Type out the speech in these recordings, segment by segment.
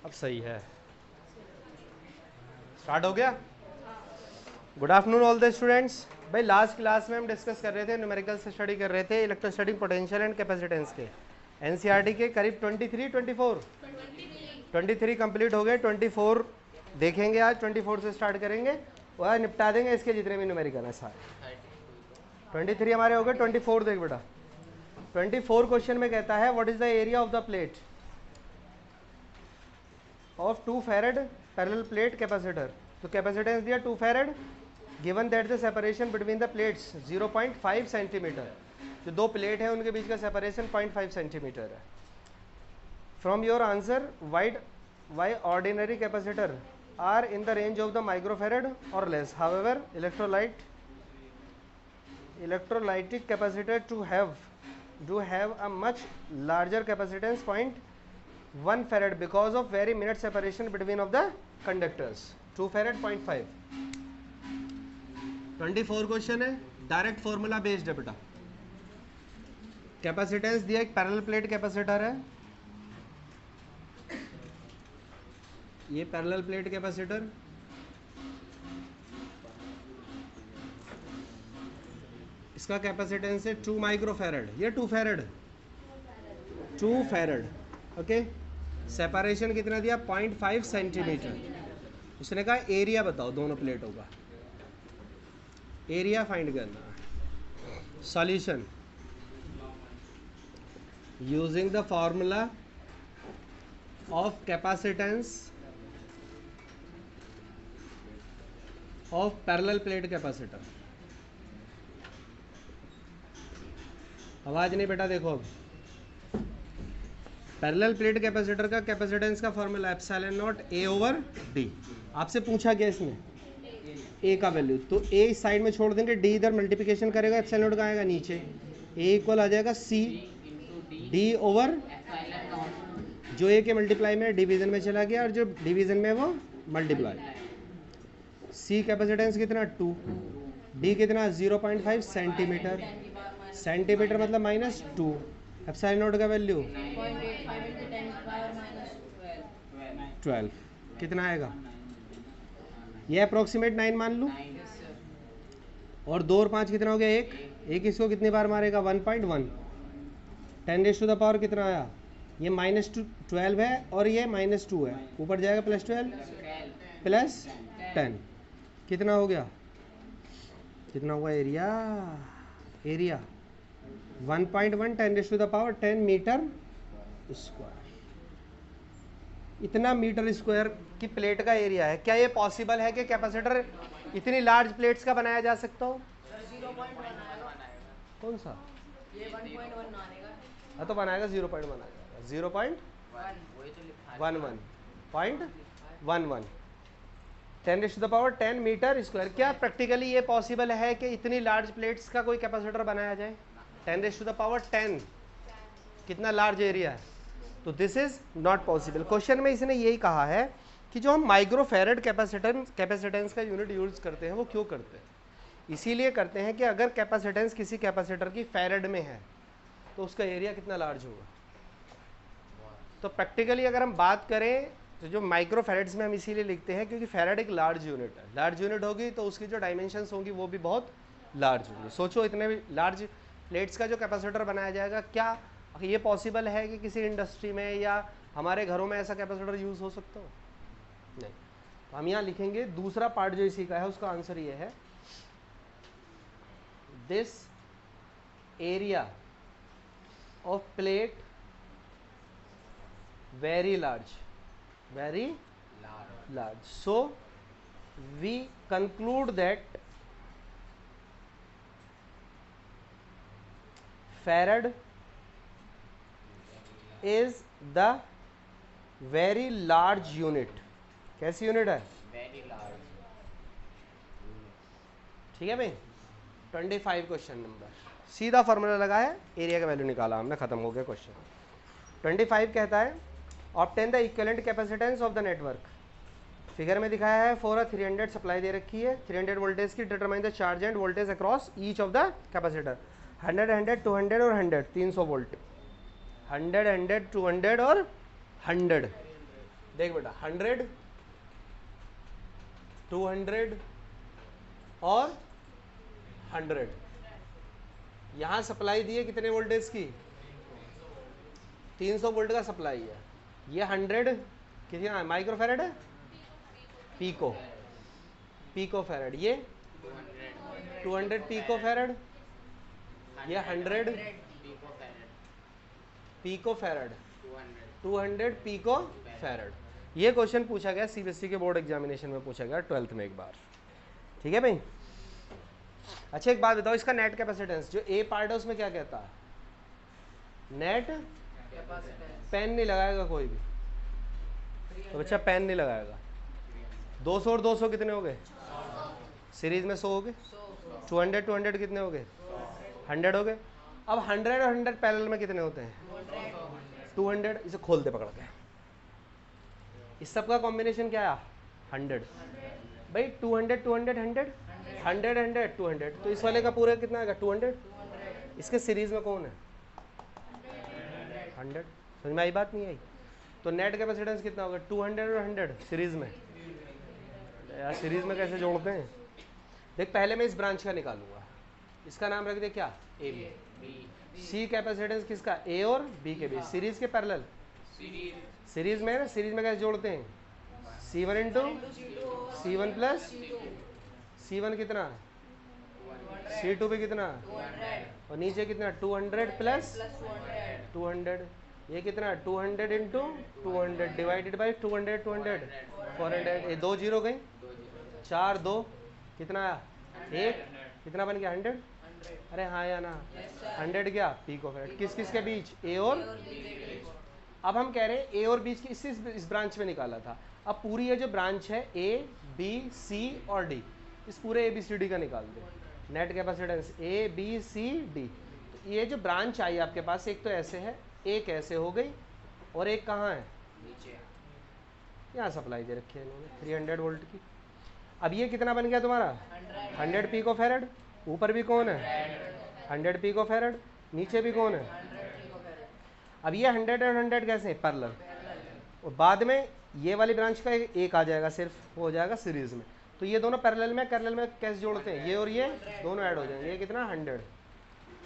अब सही है, स्टार्ट हो गया। Good afternoon all the students. भाई लास्ट क्लास में हम डिस्कस कर रहे थे, न्यूमेरिकल से स्टडी कर रहे थे इलेक्ट्रोस्टैटिक पोटेंशियल एंड कैपेसिटेंस के एनसीईआरटी के करीब 23 कंप्लीट हो गए। 24 देखेंगे आज, 24 से स्टार्ट करेंगे, वह निपटा देंगे इसके जितने भी न्यूमेरिकल है सारे। 23 हमारे हो गए, 24 देख बेटा। 24 क्वेश्चन में कहता है what is the area of the plate of 2 farad parallel plate capacitor. तो कैपेसिटेंस दिया 2 farad, given that the separation between the plates 0.5 centimetre. जो दो प्लेट है उनके बीच का सेपरेशन 0.5 सेंटीमीटर है। From your answer why ordinary capacitor are in the range of the microfarad और less, however electrolytic capacitor do have a much larger capacitance 0.1 farad because of very minute separation between of the conductors 2 farad 0.5। 24 question है, direct formula based है बेटा। Capacitance दिया, एक parallel plate capacitor है, ये parallel plate capacitor, इसका capacitance है 2 microfarad, ये 2 फैरड, ओके। सेपरेशन कितना दिया 0.5 सेंटीमीटर। उसने कहा एरिया बताओ दोनों प्लेटों का, एरिया फाइंड करना। Solution using the formula of capacitance of parallel plate capacitor. आवाज नहीं बेटा, देखो अब पैरेलल प्लेट कैपेसिटर का कैपेसिटेंस का फॉर्मूला एप्सिलॉन नॉट ए ओवर डी। आपसे पूछा गया इसमें ए का वैल्यू, तो ए इस साइड में छोड़ देंगे, डी इधर मल्टीप्लिकेशन करेगा, एप्सिलॉन नॉट कहाँ आएगा नीचे, ए इक्वल आ जाएगा सी डी ओवर, जो ए के मल्टीप्लाई में डिवीजन में चला गया और जो डिवीजन में वो मल्टीप्लाई। सी कैपेसिटेंस कितना 2, डी कितना 0.5 सेंटीमीटर, सेंटीमीटर मतलब -2, एप्सिलॉन नॉट का वैल्यू 12 कितना आएगा, ये अप्रोक्सीमेट 9 मान लूँ, और 2 और 5 कितना हो गया 1, इसको कितनी बार मारेगा 1.1, 10⁻⁴ कितना आया, ये -12 है और ये -2 है, ऊपर जाएगा +12 +10, कितना हो गया, कितना हुआ एरिया 1.1 10⁻10 मीटर स्क्वायर। इतना मीटर स्क्वायर की प्लेट का एरिया है। क्या ये पॉसिबल है कि कैपेसिटर इतनी लार्ज प्लेट्स का बनाया जा सकता हो? कौन सा ये 1.1 आएगा, हाँ तो बनाएगा 0.1 आएगा, 0.11 10⁻10 मीटर स्क्वायर। क्या प्रैक्टिकली ये पॉसिबल है कि इतनी लार्ज प्लेट्स का कोई कैपेसिटर बनाया जाए? 10⁻10 कितना लार्ज एरिया है, तो this is not possible. Question में इसने यही कहा है कि जो हम माइक्रोफैरड कैपेसिटेंस का यूनिट यूज करते हैं वो क्यों करते हैं? इसीलिए करते हैं कि अगर कैपेसिटेंस किसी कैपेसिटर की फैरड में है तो उसका एरिया कितना लार्ज होगा। तो प्रैक्टिकली अगर हम बात करें तो जो माइक्रोफैरड्स में हम इसीलिए लिखते हैं क्योंकि फैरड एक लार्ज यूनिट है, लार्ज यूनिट होगी तो उसकी जो डायमेंशंस होंगी वो भी बहुत लार्ज होंगी। सोचो इतने भी लार्ज प्लेट्स का जो कैपेसिटर बनाया जाएगा, क्या ये पॉसिबल है कि किसी इंडस्ट्री में या हमारे घरों में ऐसा कैपेसिटर यूज हो सकता हो? नहीं। तो हम यहाँ लिखेंगे दूसरा पार्ट जो इसी का है, उसका आंसर ये है, this area of plate very large, so we conclude that farad is the very large unit। कैसी यूनिट है? very large। ठीक है भाई। 25 क्वेश्चन नंबर, सीधा फॉर्मूला लगा है, एरिया का वैल्यू निकाला हमने, खत्म हो गया क्वेश्चन। 25 कहता है obtain the equivalent capacitance of the network. Figure में दिखाया है फॉर 300 सप्लाई दे रखी है, 300 वोल्टेज की, determine the charge end voltage across each of the capacitor. 100 100 200 और 100 300 वोल्ट, 100 100 200 और 100 देख बेटा 100, 200 और 100। यहां सप्लाई दी है कितने वोल्टेज की? 300 वोल्ट का सप्लाई है। ये 100 कितना माइक्रोफैरड है? Pico, pico farad. ये 200 पिको फैरड, ये 100 पिको फैरड, 200 पिको फैरड। ये क्वेश्चन पूछा गया सीबीएसई के बोर्ड एग्जामिनेशन में, पूछा गया 12th में एक बार। ठीक है भाई। अच्छा एक बात बताओ, इसका नेट कैपेसिटेंस जो ए पार्ट है उसमें क्या कहता है? नेट पेन नहीं लगाएगा कोई भी, तो बच्चा पेन नहीं लगाएगा। 200 और 200 कितने हो गए? सीरीज में 100 हो गए। 200 200 कितने हो गए? 100 हो गए। अब 100 और 100 पैरेलल में कितने होते हैं? 200। इसे खोलते पकड़ के, इस सब का कॉम्बिनेशन क्या है? 100। भाई 200 200 100 100 100 200, तो इस वाले का पूरा कितना आएगा? 200। इसके सीरीज में कौन है? 100। समझ में आई बात? नहीं आई? तो नेट कैपेसिटेंस कितना होगा? 200 और 100 सीरीज में। यार सीरीज में कैसे जोड़ते हैं? देख पहले मैं इस ब्रांच का निकालूंगा, इसका नाम रख दे क्या? ए बी। सी कैपेसिटेंस किसका? ए और बी के बीच, सीरीज के पैरेलल। सीरीज में ना, सीरीज में कैसे जोड़ते हैं? C1 into C1 plus C1 कितना? C2 भी कितना? और नीचे कितना? 200 प्लस 200। ये कितना? 200 इंटू 200 डिवाइडेड बाई 200 200 400। ये 2 जीरो गई, 4 2 कितना? 1। कितना बन गया? 100। अरे हाँ या ना? 100 क्या? Pico farad. किस किस के बीच? ए और। अब हम कह रहे हैं ए और बीच की इस ब्रांच में निकाला था। अब पूरी ये जो ब्रांच है ए बी सी और डी, इस पूरे ए बी सी डी का निकाल दो net capacitance A B C D. तो ये जो ब्रांच आई आपके पास, एक तो ऐसे है, एक ऐसे हो गई, और एक कहाँ है? नीचे। यहाँ सप्लाई दे रखी है इन्होंने 300 वोल्ट की। अब ये कितना बन गया तुम्हारा? 100 पिको फैरड। ऊपर भी कौन है? 100 पिको फैरड। नीचे भी कौन है? अब ये 100 और 100 कैसे हैं? पैरेलल। और बाद में ये वाली ब्रांच का एक आ जाएगा, सिर्फ हो जाएगा सीरीज में। तो ये दोनों पैरेलल में, पैरेलल में कैसे जोड़ते हैं? ये और ये दोनों ऐड हो जाएंगे। ये कितना? 100।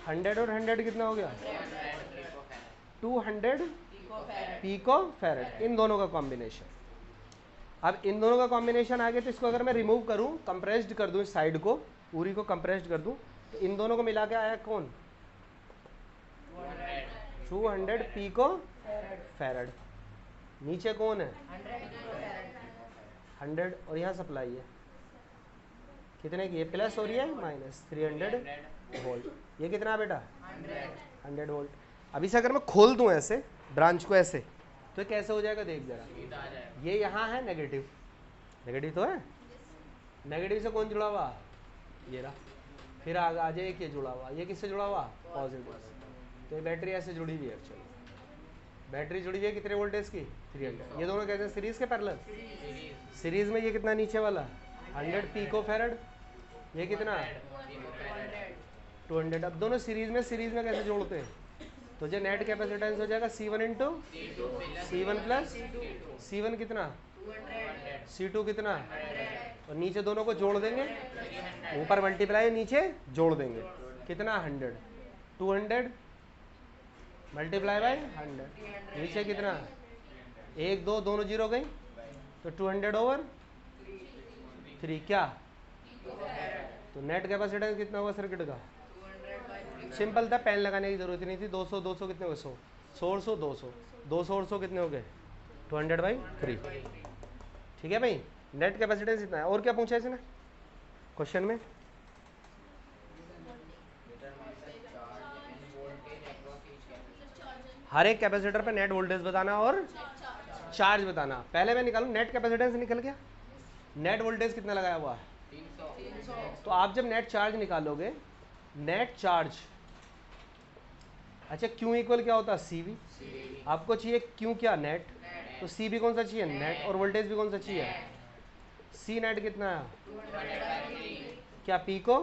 100 और 100 कितना हो गया? 200 पिको फैरड। इन दोनों का कॉम्बिनेशन। अब इन दोनों का कॉम्बिनेशन आ गया, तो इसको अगर मैं रिमूव करूं, कंप्रेस्ड कर दूं, इस साइड को पूरी को कंप्रेस्ड कर दूं, तो इन दोनों को मिला के आया कौन? 200 पिको फैरड। नीचे कौन है? 100। और यहाँ सप्लाई है कितने की? ये प्लस और ये माइनस, 300 वोल्ट। ये कितना बेटा? 100 वोल्ट। अब इसे अगर मैं खोल दूं ऐसे ब्रांच को ऐसे, तो कैसे हो जाएगा? देख जरा, ये यहाँ है नेगेटिव, नेगेटिव तो है। नेगेटिव से कौन जुड़ा हुआ? ये रहा। फिर आगे आ जाए, ये जुड़ा हुआ। ये किससे जुड़ा हुआ? पॉजिटिव। तो ये बैटरी ऐसे जुड़ी हुई है। चलो बैटरी जुड़ी हुई है कितने वोल्टेज की? 300। ये दोनों कहते हैं सीरीज के पैरेलल। सीरीज में ये कितना नीचे वाला? 100 पिको फैरड। ये कितना? 200। अब दोनों सीरीज में कैसे जोड़ते हैं? तो जो नेट कैपेसिटेंस हो जाएगा C1 into C1 plus C1 कितना? C2 कितना? और नीचे दोनों को जोड़ देंगे, ऊपर मल्टीप्लाई, नीचे जोड़ देंगे। कितना? 100। 200 मल्टीप्लाई बाय 100। नीचे कितना? 1 2 दोनों जीरो गई, तो 200 ओवर 3 क्या? तो नेट कैपेसिटेंस कितना होगा सर्किट का? सिंपल था, पेन लगाने की जरूरत नहीं थी। 200 200 कितने हो गए? 100 100 और 100 200 200 और 100 कितने हो गए? 200/3। ठीक है भाई, नेट कैपेसिटेंस इतना है। और क्या पूछा है इसने क्वेश्चन में? हर एक कैपेसिटर पे नेट वोल्टेज बताना और चार्ज बताना। पहले मैं निकालूं, नेट कैपेसिटेंस निकल गया, नेट वोल्टेज कितना लगाया हुआ है? 300। तो आप जब नेट चार्ज निकालोगे, नेट चार्ज, अच्छा क्यू इक्वल क्या होता है? CV। आपको चाहिए क्यू क्या? नेट। तो सी भी कौन सा चाहिए? नेट। और वोल्टेज भी कौन सा चाहिए? सी नेट कितना है? क्या पिको?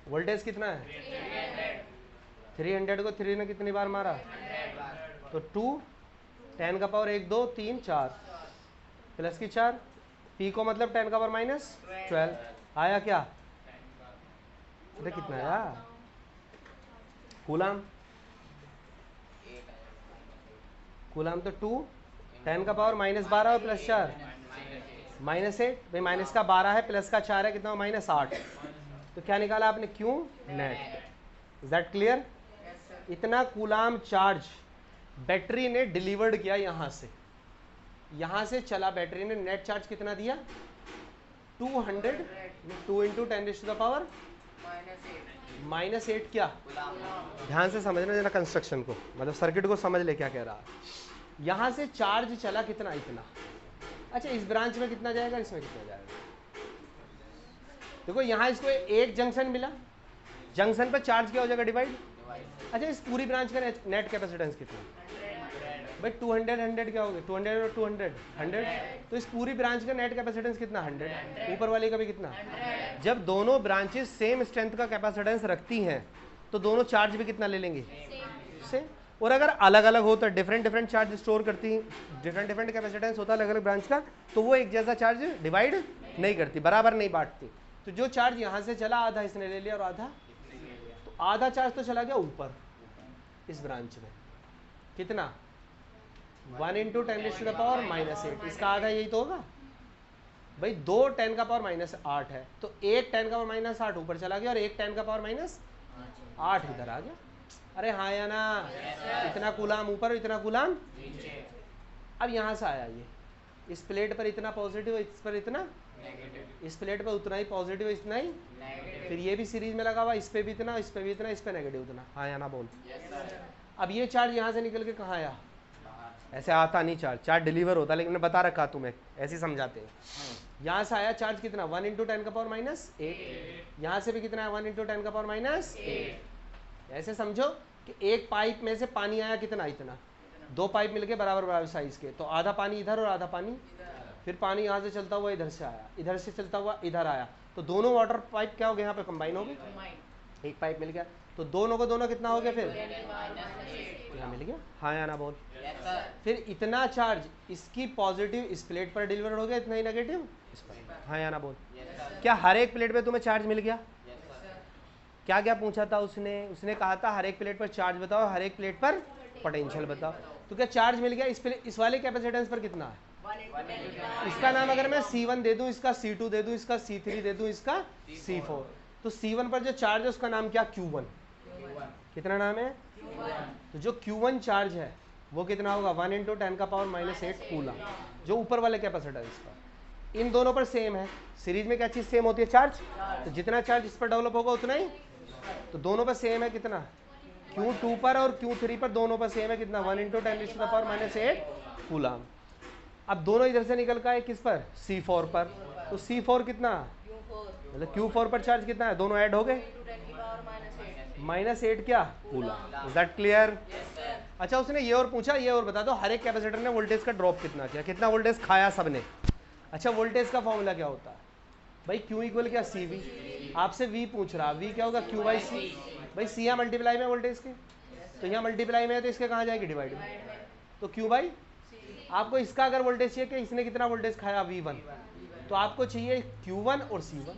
वोल्टेज कितना है? 300 को 3 ने कितनी बार मारा? तो 2 10 का पावर 1 2 3 4 प्लस की 4, पी को मतलब 10 का पावर माइनस 12 आया क्या? अरे कितना आया कूलाम? कूलाम तो 2, 10 का पावर माइनस 12 और प्लस 4 माइनस 8। भाई माइनस का 12 है प्लस का 4 है, कितना माइनस 8। तो क्या निकाला आपने? Q net. Is that clear? इतना कूलाम चार्ज बैटरी ने डिलीवर्ड किया यहां से चला बैटरी ने, नेट चार्ज कितना दिया? 200, 2 इंटू 10 टू द पावर -8 क्या? ध्यान से समझना जरा कंस्ट्रक्शन को, मतलब सर्किट को समझ ले क्या कह रहा है। यहां से चार्ज चला कितना? इतना। अच्छा इस ब्रांच में कितना जाएगा, इसमें कितना जाएगा? देखो यहां इसको एक जंक्शन मिला, जंक्शन पर चार्ज क्या हो जाएगा? डिवाइड। अच्छा इस पूरी ब्रांच का नेट कैपेसिटेंस कितना? भाई 200 100 क्या हो गया? 200 और 200 100। तो इस पूरी ब्रांच का नेट कैपेसिटेंस कितना? 100। ऊपर वाले का भी कितना? जब दोनों ब्रांचेस सेम स्ट्रेंथ का कैपेसिटेंस रखती हैं तो दोनों चार्ज भी कितना ले लेंगे? सेम। और अगर अलग अलग हो तो डिफरेंट चार्ज स्टोर करती, डिफरेंट कैपेसिटेंस होता है अलग अलग ब्रांच का, तो वो एक जैसा चार्ज डिवाइड नहीं करती, बराबर नहीं बांटती। तो जो चार्ज यहाँ से चला आधा इसने ले लिया और आधा, तो आधा चार्ज तो चला गया ऊपर इस ब्रांच में, कितना? 1 इंटू 10 टू द पावर -8। इसका आधा यही तो होगा भाई। 2 10 का पावर -8 है, तो एक 10 का पावर -8 ऊपर चला गया और एक 10 का पावर -8 इधर आ गया। अरे हाँ या ना? इतना कूलाम ऊपर, इतना कूलाम। अब यहां से आया ये, इस प्लेट पर इतना पॉजिटिव, इस पर इतना नेगेटिव, इस प्लेट पर उतना ही पॉजिटिव, इतना ही नेगेटिव। फिर ये भी सीरीज में लगा हुआ, इस पे भी इतना, इस पे भी इतना, इस पे नेगेटिव उतना। हाँ या ना बोल? अब ये चार्ज यहाँ से निकल के कहाँ आया? ऐसे आता नहीं चार्ज, चार्ज डिलीवर होता, लेकिन मैं बता रखा तुम्हें, ऐसे समझाते हैं। यहाँ से आया चार्ज कितना? 1 इंटू 10 का पावर -8। यहाँ से भी कितना है? 1 इंटू 10 का पावर -8। ऐसे समझो कि एक पाइप में से पानी आया कितना? इतना। 2 पाइप मिलके बराबर बराबर साइज के, तो आधा पानी इधर और आधा पानी, फिर पानी यहाँ से चलता हुआ इधर से आया, इधर से चलता हुआ इधर आया, तो दोनों वाटर पाइप क्या हो गए? यहाँ पे कंबाइन हो गए, एक पाइप मिल गया, तो दोनों को दोनों कितना हो गया? फिर यहाँ मिल गया। हाँ या ना बोल? फिर इतना चार्ज इसकी पॉजिटिव इस प्लेट पर डिलीवर हो गया, इतना ही नेगेटिव इस पर। हाँ या ना बोल? क्या हर एक प्लेट पे तुम्हें चार्ज मिल गया? क्या क्या पूछा था उसने कहा था हर एक प्लेट पर चार्ज बताओ, हर एक प्लेट पर पोटेंशियल बताओ। तो क्या चार्ज मिल गया? इस वाले कैपेसिटेंस पर कितना है? इसका नाम अगर मैं C1 दे दूं, इसका C2 दे दूं, इसका C3 दे दूं, इसका C4, तो C1 पर जो चार्ज है उसका नाम क्या? Q1। कितना नाम है? तो जो Q1 चार्ज है वो कितना होगा? 1 इंटू 10 का पावर -8 कूलम, जो ऊपर वाले कैपेसिटेंस पर। इन दोनों पर सेम है। सीरीज में क्या चीज सेम होती है? चार्ज। तो जितना चार्ज इस पर डेवलप होगा उतना ही, तो दोनों पर सेम है कितना? Q2 पर और Q3 पर दोनों पर सेम है कितना? 1 into 10 to the power -8 coulomb. अब दोनों इधर से निकल का है किस पर? C4 पर। तो C4 कितना? मतलब Q4 पर चार्ज कितना है? दोनों ऐड हो गए, -8 क्या? कूलम। Is that clear? अच्छा उसने ये और पूछा, ये और बता दो हर एक कैपेसिटर ने वोल्टेज का ड्रॉप कितना किया, कितना वोल्टेज खाया सबने। अच्छा वोल्टेज का फॉर्मूला क्या होता है भाई? Q इक्वल क्या? CV। आपसे V पूछ रहा, V क्या होगा? Q by C। भाई C यहाँ मल्टीप्लाई में वोल्टेज के, तो यहाँ मल्टीप्लाई में है तो इसके कहाँ जाएगी? डिवाइड में, तो Q बाई। आपको इसका अगर वोल्टेज चाहिए कि इसने कितना वोल्टेज खाया? V1, तो आपको चाहिए Q1 और C1।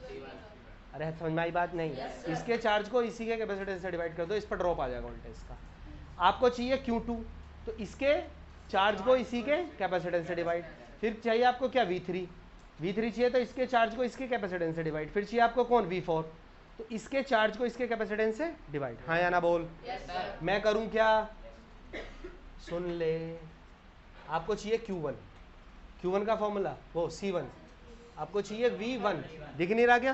अरे समझ में आई बात? नहीं, इसके चार्ज को इसी के कैपेसिटेंस से डिवाइड कर दो, इस पर ड्रॉप आ जाएगा वोल्टेज का। आपको चाहिए Q2, तो इसके चार्ज को इसी के कैपेसिटेंस से डिवाइड। फिर चाहिए आपको क्या? V3 चाहिए तो इसके चार्ज को इसके कैपेसिटेंस से डिवाइड। फिर चाहिए आपको कौन? V4, तो इसके चार्ज को इसके कैपेसिटेंस से डिवाइड। हाँ या ना बोल? मैं करूं क्या? सुन ले, आपको चाहिए Q1 का फॉर्मूला वो C1, आपको चाहिए V1, दिख नहीं रहा क्या?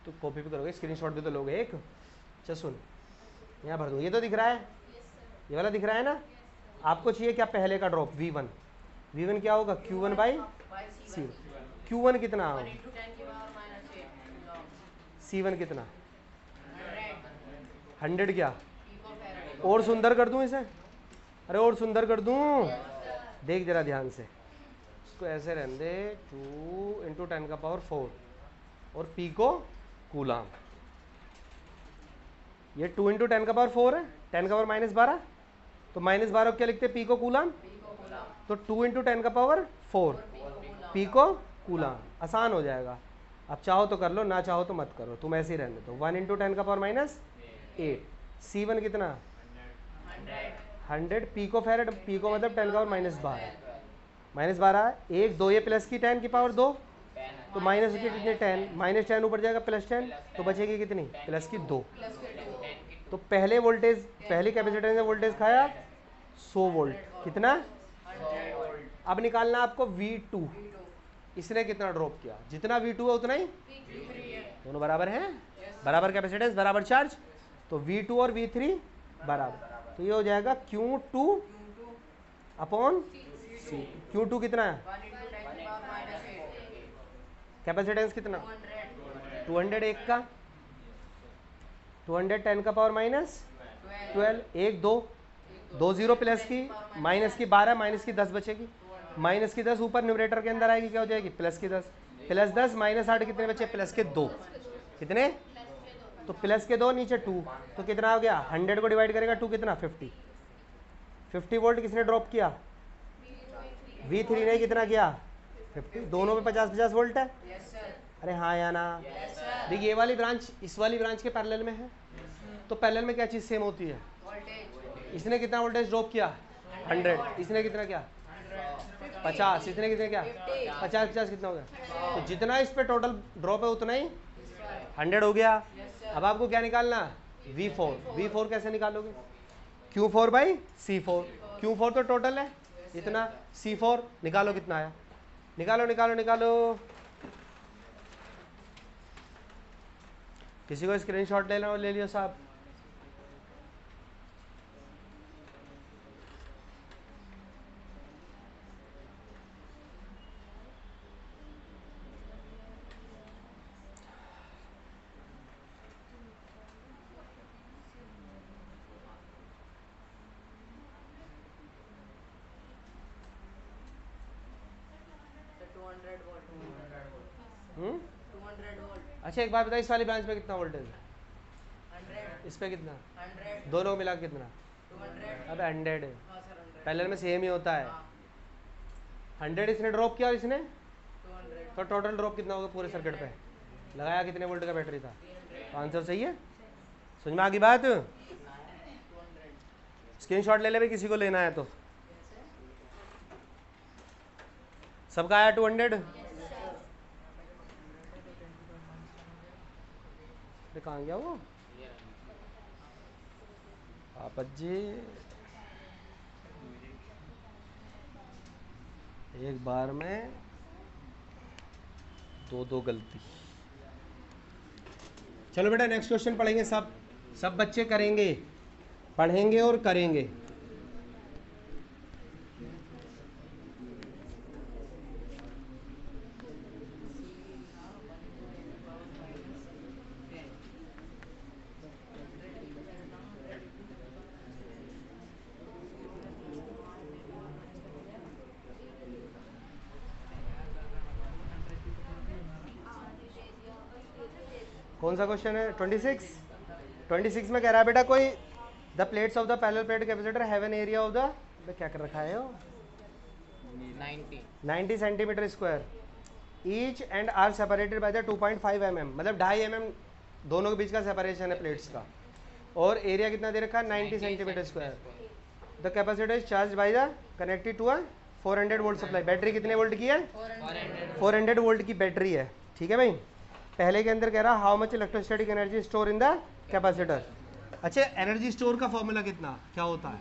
तो कॉपी भी करोगे, स्क्रीनशॉट भी तो लोगे एक। अच्छा सुन, यहाँ भर दूँ, ये तो दिख रहा है, ये वाला दिख रहा है ना? आपको चाहिए क्या? पहले का ड्रॉप V1 क्या होगा? Q1 by C1। Q1 कितना होगा? C1 कितना? 100 क्या? और सुंदर कर दूं इसे? अरे और सुंदर कर दूं, देख जरा ध्यान से, इसको ऐसे रहने दे, 2 इंटू 10 का पावर 4 और पिको कूलाम। ये 2 × 10⁴ है, 10⁻⁻12, तो -12 क्या लिखते हैं, पिको कूलाम। तो 2 × 10⁴ पिको कूलाम, आसान हो जाएगा। अब चाहो तो कर लो, ना चाहो तो मत करो, तुम ऐसे ही रहने दो। 1 × 10⁻⁸ C1 कितना 100 पिको फैरेड, पिको मतलब 10⁻⁻12, -12 1 2, ये प्लस की 10⁻2, तो माइनस की कितनी 10, -10 ऊपर जाएगा +10, तो बचेगी कितनी प्लस की 2। तो पहले वोल्टेज, पहली कैपेसिटेंस ने वोल्टेज खाया 100 वोल्ट, कितना 100। अब निकालना आपको V2, इसने कितना ड्रॉप किया, जितना V2 है उतना ही दोनों बराबर हैं, बराबर कैपेसिटेंस बराबर चार्ज, तो V2 और V3 बराबर, तो ये हो जाएगा Q2 अपॉन C। Q2 कितना है, कैपेसिटेंस कितना 200, एक का 200 10⁻⁻12, 1 2 2 0 प्लस की माइनस की 12, माइनस की 10 बचेगी, माइनस की 10 ऊपर न्यूमरेटर के अंदर आएगी, क्या हो जाएगी प्लस की 10, प्लस 10 -8 कितने बचे, प्लस के 2, कितने, तो प्लस के 2 नीचे 2, तो कितना हो गया, 100 को डिवाइड करेगा 2 कितना 50 वोल्ट किसने ड्रॉप किया, V3 ने कितना किया 50, दोनों पे 50-50 वोल्ट है। अरे हाँ या ना, देखिए ये वाली ब्रांच इस वाली ब्रांच के पैरेलल में है, तो पैरेलल में क्या चीज़ सेम होती है, इसने कितना वोल्टेज ड्रॉप किया 100, इसने कितना किया 50, इसने कितने क्या 50 कितना हो गया, तो जितना इस पे टोटल ड्रॉप है उतना ही 100 हो गया। अब आपको क्या निकालना, V4 कैसे निकालोगे, Q4/C4, Q4 तो टोटल है इतना, C4 निकालो कितना आया, निकालो। किसी को स्क्रीनशॉट लेना हो ले लियो साहब। अच्छा एक बात बताइए, इस वाली ब्रांच में कितना वोल्टेज है, इस पे कितना, दोनों को मिला कितना, अब 100 है, पहले में सेम ही होता है, 100 इसने ड्रॉप किया और इसने, तो टोटल ड्रॉप कितना होगा पूरे सर्किट पे, लगाया कितने वोल्ट का बैटरी था, तो आंसर सही है। समझ में आ गई बात, स्क्रीनशॉट ले ले भाई किसी को लेना है तो। सबका आया 200, कहाँ गया वो आपत जी, एक बार में दो गलती। चलो बेटा नेक्स्ट क्वेश्चन पढ़ेंगे, सब बच्चे करेंगे, पढ़ेंगे और करेंगे। कौन सा क्वेश्चन है, 26 में कह रहा है बेटा कोई, the plates of the parallel plate capacitor have an area of the, क्या कर रखा है वो 90 centimetre square, each and are separated by the 2.5 mm, मतलब 2.5 mm दोनों के बीच का सेपरेशन है प्लेट्स का, और एरिया कितना दे रखा है 90 centimetre square. The capacitor is charge by the connected to a 400 volt supply, battery कितने वोल्ट की है 400 वोल्ट की बैटरी है, ठीक है भाई। पहले के अंदर कह रहा how much electrostatic energy store in the capacitor. अच्छा एनर्जी स्टोर का फॉर्मूला कितना क्या होता है,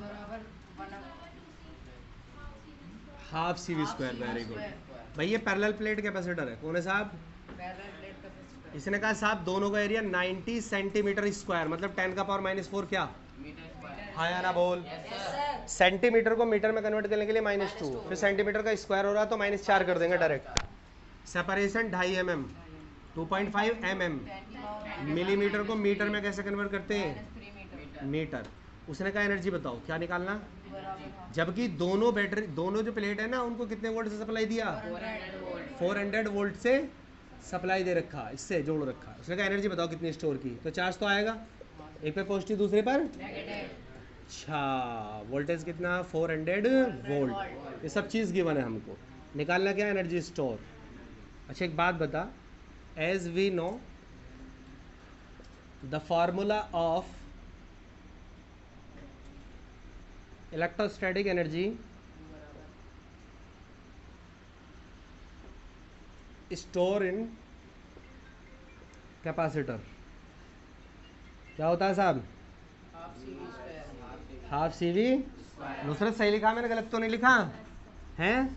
हाफ CV², वेरी गुड भाई। ये पैरेलल प्लेट कैपेसिटर है, कौन है साहब, इसने कहा साहब दोनों का एरिया 90 सेंटीमीटर स्क्वायर, मतलब 10⁻⁻4 क्या, हाँ या ना बोल, सेंटीमीटर को मीटर में कन्वर्ट करने के लिए -2, फिर सेंटीमीटर का स्क्वायर हो रहा तो -4 कर देंगे direct. Separation 2.5 mm, 2.5 mm, millimetre को मीटर में कैसे कन्वर्ट करते हैं मीटर। उसने कहा एनर्जी बताओ क्या निकालना, जबकि दोनों बैटरी, दोनों जो प्लेट है ना उनको कितने वोल्ट से सप्लाई दिया 400 वोल्ट से सप्लाई दे रखा, इससे जोड़ रखा, उसने कहा एनर्जी बताओ कितनी स्टोर की, तो चार्ज तो आएगा, एक पे पॉजिटिव दूसरे पर नेगेटिव। अच्छा, वोल्टेज कितना 400 वोल्ट, ये सब चीज़ गिवन है हमको, निकालना क्या एनर्जी स्टोर। अच्छा एक बात बता, as we know the formula of electrostatic energy store in capacitor क्या होता है साहब? Half C we. नुसरत सही लिखा मैंने, गलत तो नहीं लिखा है?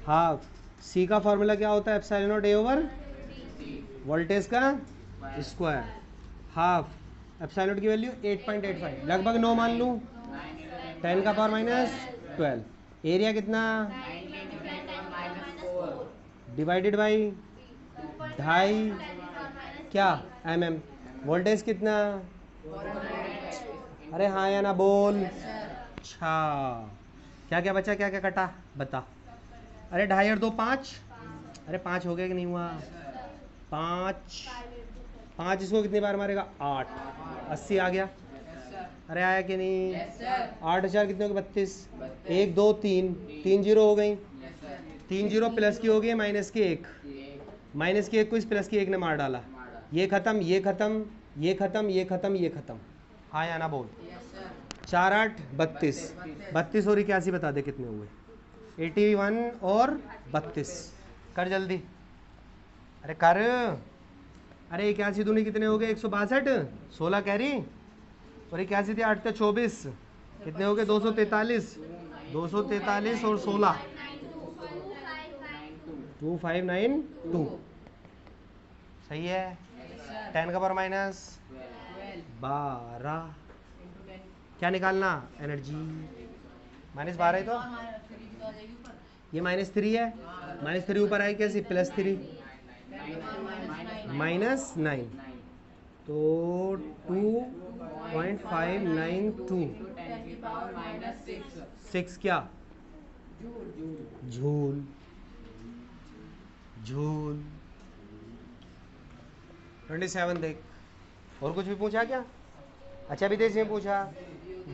हाफ सी का फॉर्मूला क्या होता है? एप्सिलॉन नॉट ए ओवर वोल्टेज का स्क्वायर, हाफ एप्सिलॉन नॉट की वैल्यू 8.85, लगभग 9 मान लूँ, 10 का पावर माइनस 12, एरिया कितना डिवाइडेड बाई 2.5 क्या mm, वोल्टेज कितना, अरे हाँ या ना बोल। अच्छा क्या क्या बचा, क्या क्या कटा बता। अरे 2.5 और 2 5, अरे 5 हो गया कि नहीं हुआ? 5 इसको कितनी बार मारेगा? 8, 80 आ गया। अरे आया कि नहीं? 8,000 कितने हो गए? 32, 1 2 3, 3 जीरो हो गई, 3 जीरो प्लस की हो गई माइनस की 1, माइनस की 1 को इस प्लस की 1 ने मार डाला, ये खत्म ये खत्म ये खत्म ये खत्म ये खत्म, हाँ या ना बोल। 4 8 32, 32 और 81 बता दे कितने हुए? 81 और 32, कर जल्दी, अरे कर, अरे 81 दूनी कितने हो गए? 162, 16 कैरी, और 81 थी 8 थे 24, कितने हो गए? 243, 243 और 16 2592, सही है। 10 का पावर माइनस 12, क्या निकालना? एनर्जी माइनस 12 है, तो ये -3 है, -3 ऊपर आए कैसे? +3 -9, तो 2.592, 6 क्या झूल, झूल। 27 देख, और कुछ भी पूछा क्या? अच्छा अभी देख पूछा,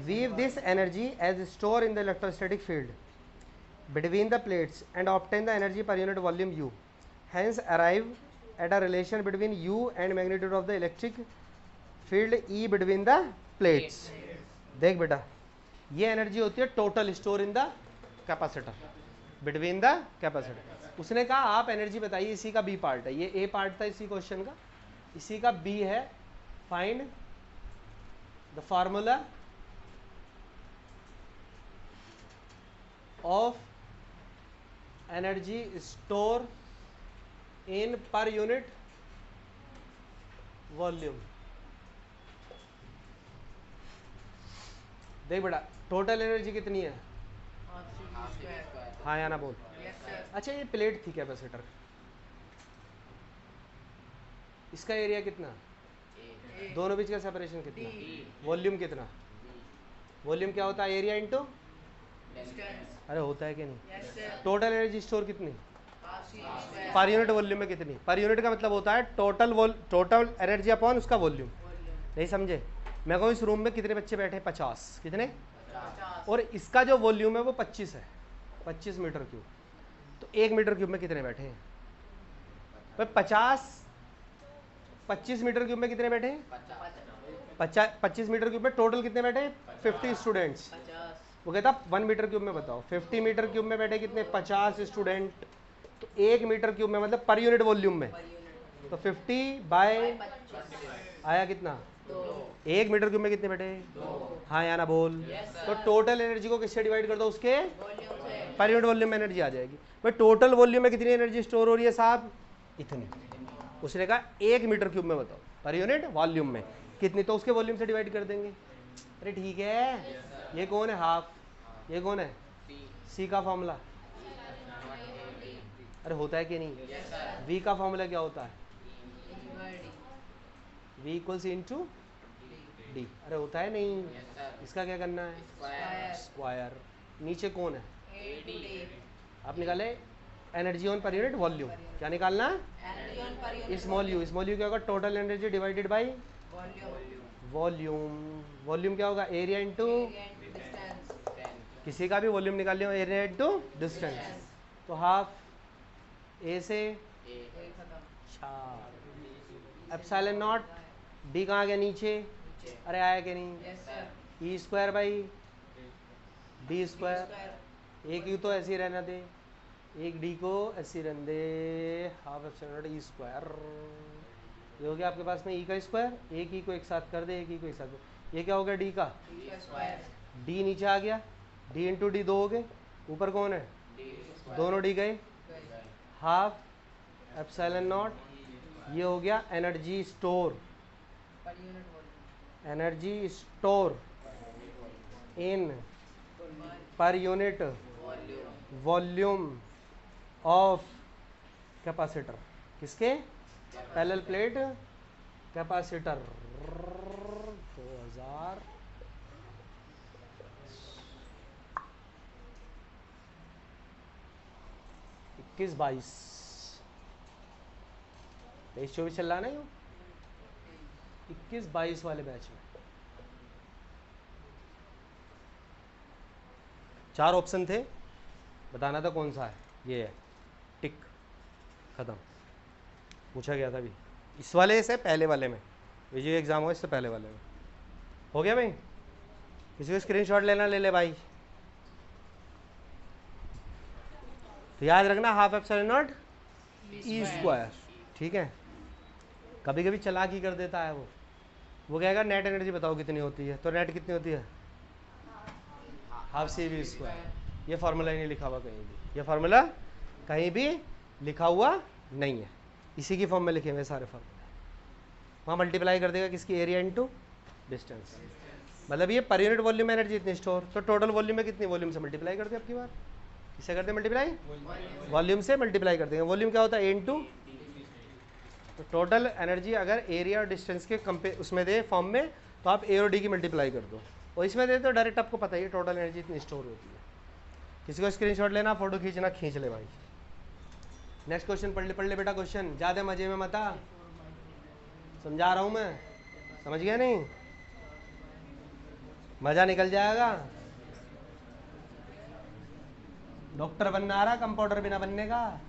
view this energy as store in the electrostatic field between the plates and obtain the energy per unit volume U, hence arrive at a relation between U and magnitude of the electric field E between the plates। देख बेटा, ये energy होती है total store in the capacitor, between the capacitor. उसने कहा आप energy बताइए, इसी का बी पार्ट है, ये ए पार्ट था इसी क्वेश्चन का, इसी का बी है, find the formula of energy store in per unit volume. देख बेटा, टोटल एनर्जी कितनी है? हाँ या ना बोल। अच्छा ये प्लेट थी कैपेसिटर, इसका एरिया कितना, दोनों बीच का सेपरेशन कितना, वॉल्यूम कितना? वॉल्यूम क्या होता है? एरिया इनटू, अरे होता है कि नहीं? टोटल एनर्जी स्टोर कितनी पर यूनिट वॉल्यूम में कितनी? पर यूनिट का मतलब होता है टोटल एनर्जी अपॉन उसका वॉल्यूम। नहीं समझे? मैं कहूँ इस रूम में कितने बच्चे बैठे? 50, कितने? 50। और इसका जो वॉल्यूम है वो 25 है, 25 मीटर क्यूब, तो 1 मीटर क्यूब में कितने बैठे हैं? 25 मीटर क्यूब में कितने बैठे? 25 मीटर क्यूब में टोटल कितने बैठे? 50 स्टूडेंट्स। वो कहता 1 मीटर क्यूब में बताओ, 50 मीटर क्यूब में बैठे कितने? 50 स्टूडेंट, तो 1 मीटर क्यूब में मतलब पर यूनिट वॉल्यूम में, तो 50 बाय आया कितना? 1 मीटर क्यूब में कितने बैठे? हाँ या ना बोल। तो टोटल एनर्जी को किससे डिवाइड कर दो? उसके पर यूनिट वॉल्यूम में एनर्जी आ जाएगी। भाई टोटल वॉल्यूम में कितनी एनर्जी स्टोर हो रही है साहब? इतनी। उसने कहा 1 मीटर क्यूब में बताओ पर यूनिट वॉल्यूम में कितनी, तो उसके वॉल्यूम से डिवाइड कर देंगे। अरे ठीक है, ये कौन है? हाफ, ये कौन है? सी का फॉर्मूला, अरे होता है कि नहीं? वी का फॉर्मूला क्या होता है? V इक्वल्स इंटू डी, अरे होता है नहीं? इसका क्या करना है? स्क्वायर। नीचे कौन है? आप निकाले एनर्जी ऑन पर यूनिट वॉल्यूम। क्या निकालना है? स्मॉल यू क्या होगा? Total energy divided by volume. Volume क्या होगा? एरिया इंटू, किसी का भी वॉल्यूम निकाल लिया, एरिया इंटू डिस्टेंस। तो हाफ ए से एप्सिलॉन नॉट डी कहाँ गया? नीचे। अरे आया कि नहीं? E square by D square. एक यू तो ऐसे ही रहना दे, एक डी को ऐसे ही रहने दे, half epsilon naught E square. ये हो गया आपके पास में ई का स्क्वायर, एक ई को एक साथ कर दे, एक ई को एक साथ कर। ये क्या हो गया? डी का डी नीचे आ गया, डी इंटू डी 2 हो गए, ऊपर कौन है? दोनों डी गए, हाफ एप्सिलॉन नॉट। ये हो गया energy store, energy store in per unit volume of capacitor. किसके? Parallel plate capacitor. 2021-22 23-24 चल रहा ना, यूँ 21-22 वाले बैच में 4 ऑप्शन थे, बताना था कौन सा है। ये है, टिक, खत्म। पूछा गया था अभी इस वाले से, पहले वाले में, विजय एग्जाम हुआ इससे पहले वाले में। हो गया भाई? किसी को स्क्रीनशॉट लेना ले ले भाई। तो याद रखना half epsilon naught E square, ठीक है। कभी कभी चालाकी कर देता है वो कहेगा नेट एनर्जी बताओ कितनी होती है, तो नेट कितनी होती है? Half C V square. ये फार्मूला ही नहीं लिखा हुआ कहीं भी, ये फार्मूला कहीं भी लिखा हुआ नहीं है, इसी की फॉर्म में लिखे हुए सारे फार्मूले। वहाँ मल्टीप्लाई कर देगा किसकी? Area into distance. मतलब ये पर यूनिट वॉल्यूम एनर्जी इतनी स्टोर, तो टोटल वॉल्यूम में कितनी? वॉल्यूम से मल्टीप्लाई कर दे। अब की बार किससे करते हैं मल्टीप्लाई? वॉल्यूम से मल्टीप्लाई कर देंगे। वॉल्यूम क्या होता है? ए इंटू, तो टोटल एनर्जी अगर एरिया और डिस्टेंस के उसमें दे फॉर्म में, तो आप ए और डी की मल्टीप्लाई कर दो, और इसमें दे तो डायरेक्ट आपको पता ही है टोटल एनर्जी इतनी स्टोर होती है। किसी को स्क्रीनशॉट लेना, फोटो खींचना, खींच ले भाई। नेक्स्ट क्वेश्चन पढ़ ले बेटा। क्वेश्चन ज़्यादा मजे में मत आ, समझा रहा हूँ मैं, समझ गया नहीं? मज़ा निकल जाएगा। डॉक्टर बनना आ रहा, कंपाउंडर बिना बनने का।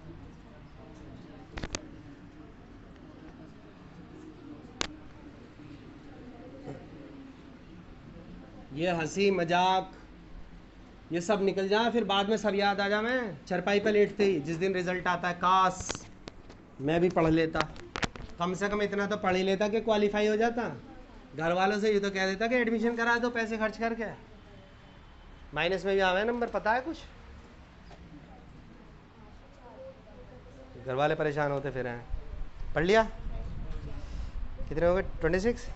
ये हंसी मजाक ये सब निकल जाए, फिर बाद में सब याद आ जा। मैं चरपाई पे लेटते ही जिस दिन रिजल्ट आता है, काश मैं भी पढ़ लेता, कम से कम इतना तो पढ़ ही लेता कि क्वालिफाई हो जाता। घर वालों से ये तो कह देता कि एडमिशन करा दो पैसे खर्च करके, माइनस में भी आवे नंबर, पता है कुछ। घर वाले परेशान होते फिर हैं। पढ़ लिया? कितने हो गए? 26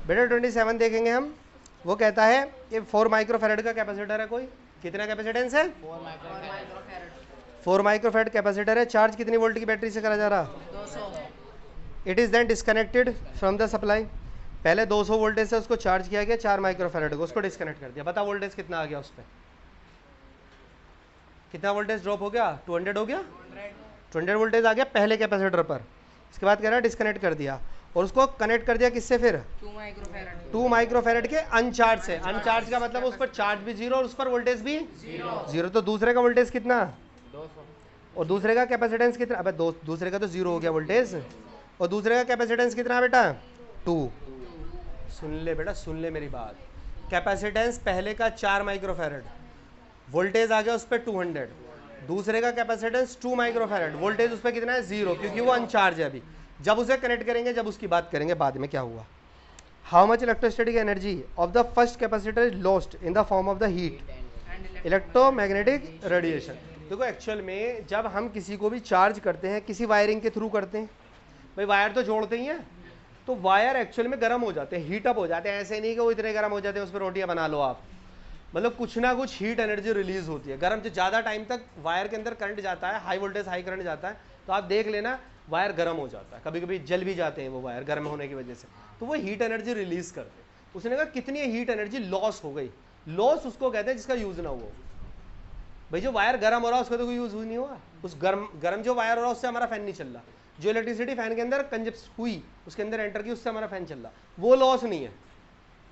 बेटा। 27 देखेंगे हम। वो कहता है ये 4 माइक्रोफैरड का कैपेसिटर है। कोई कितना कैपेसिटेंस है? 4 माइक्रोफैरड कैपेसिटर है। चार्ज कितनी वोल्ट की बैटरी से करा जा रहा? 200। It is then disconnected from the supply. पहले 200 वोल्टेज से उसको चार्ज किया गया 4 माइक्रोफैरड को, उसको डिस्कनेक्ट कर दिया। बता वोल्टेज कितना आ गया उस पर? कितना वोल्टेज ड्रॉप हो गया? 200 हो गया। 200 वोल्टेज आ गया पहले कैपेसिटर पर। इसके बाद कह रहा है डिस्कनेक्ट कर दिया, और उसको कनेक्ट कर दिया किससे? फिर 2 माइक्रोफैरड के अनचार्ज से। अनचार्ज का मतलब उस पर चार्ज भी जीरो और उस पर वोल्टेज भी जीरो। तो दूसरे का वोल्टेज कितना? 200। और दूसरे का कैपेसिटेंस कितना? अबे दूसरे का तो जीरो हो गया वोल्टेज, और दूसरे का कैपेसिटेंस कितना बेटा? 2। सुन ले बेटा, सुन ले मेरी बात। कैपेसिटेंस पहले का 4 माइक्रोफैरड, वोल्टेज आ गया उस पर 200। दूसरे का कैपेसिटेंस 2 माइक्रोफैरड, वोल्टेज उस पर कितना है? 0, क्योंकि वो अनचार्ज है अभी। जब उसे कनेक्ट करेंगे, जब उसकी बात करेंगे बाद में क्या हुआ। How much electrostatic energy of the first capacitor is lost in the form of the heat electromagnetic radiation. देखो एक्चुअल में जब हम किसी को भी चार्ज करते हैं, किसी वायरिंग के थ्रू करते हैं, भाई वायर तो जोड़ते ही हैं, तो वायर एक्चुअल में गर्म हो जाते हैं, हीटअप हो जाते हैं। ऐसे नहीं कि वो इतने गर्म हो जाते हैं उस पर रोटियां बना लो आप, मतलब कुछ ना कुछ हीट एनर्जी रिलीज होती है। गर्म जो ज़्यादा टाइम तक वायर के अंदर करंट जाता है, हाई वोल्टेज हाई करंट जाता है, तो आप देख लेना वायर गर्म हो जाता है। कभी कभी जल भी जाते हैं वो वायर गर्म होने की वजह से, तो वो हीट एनर्जी रिलीज करते हैं। उसने कहा कितनी हीट एनर्जी लॉस हो गई। लॉस उसको कहते हैं जिसका यूज ना हो। भाई जो वायर गर्म हो रहा है उसका तो कोई यूज नहीं हुआ, उस गर्म जो वायर हो रहा है उससे हमारा फैन नहीं चल रहा, जो इलेक्ट्रिसिटी फैन के अंदर कंजप्ट हुई उसके अंदर एंटर की उससे हमारा फैन चल रहा, वो लॉस नहीं है,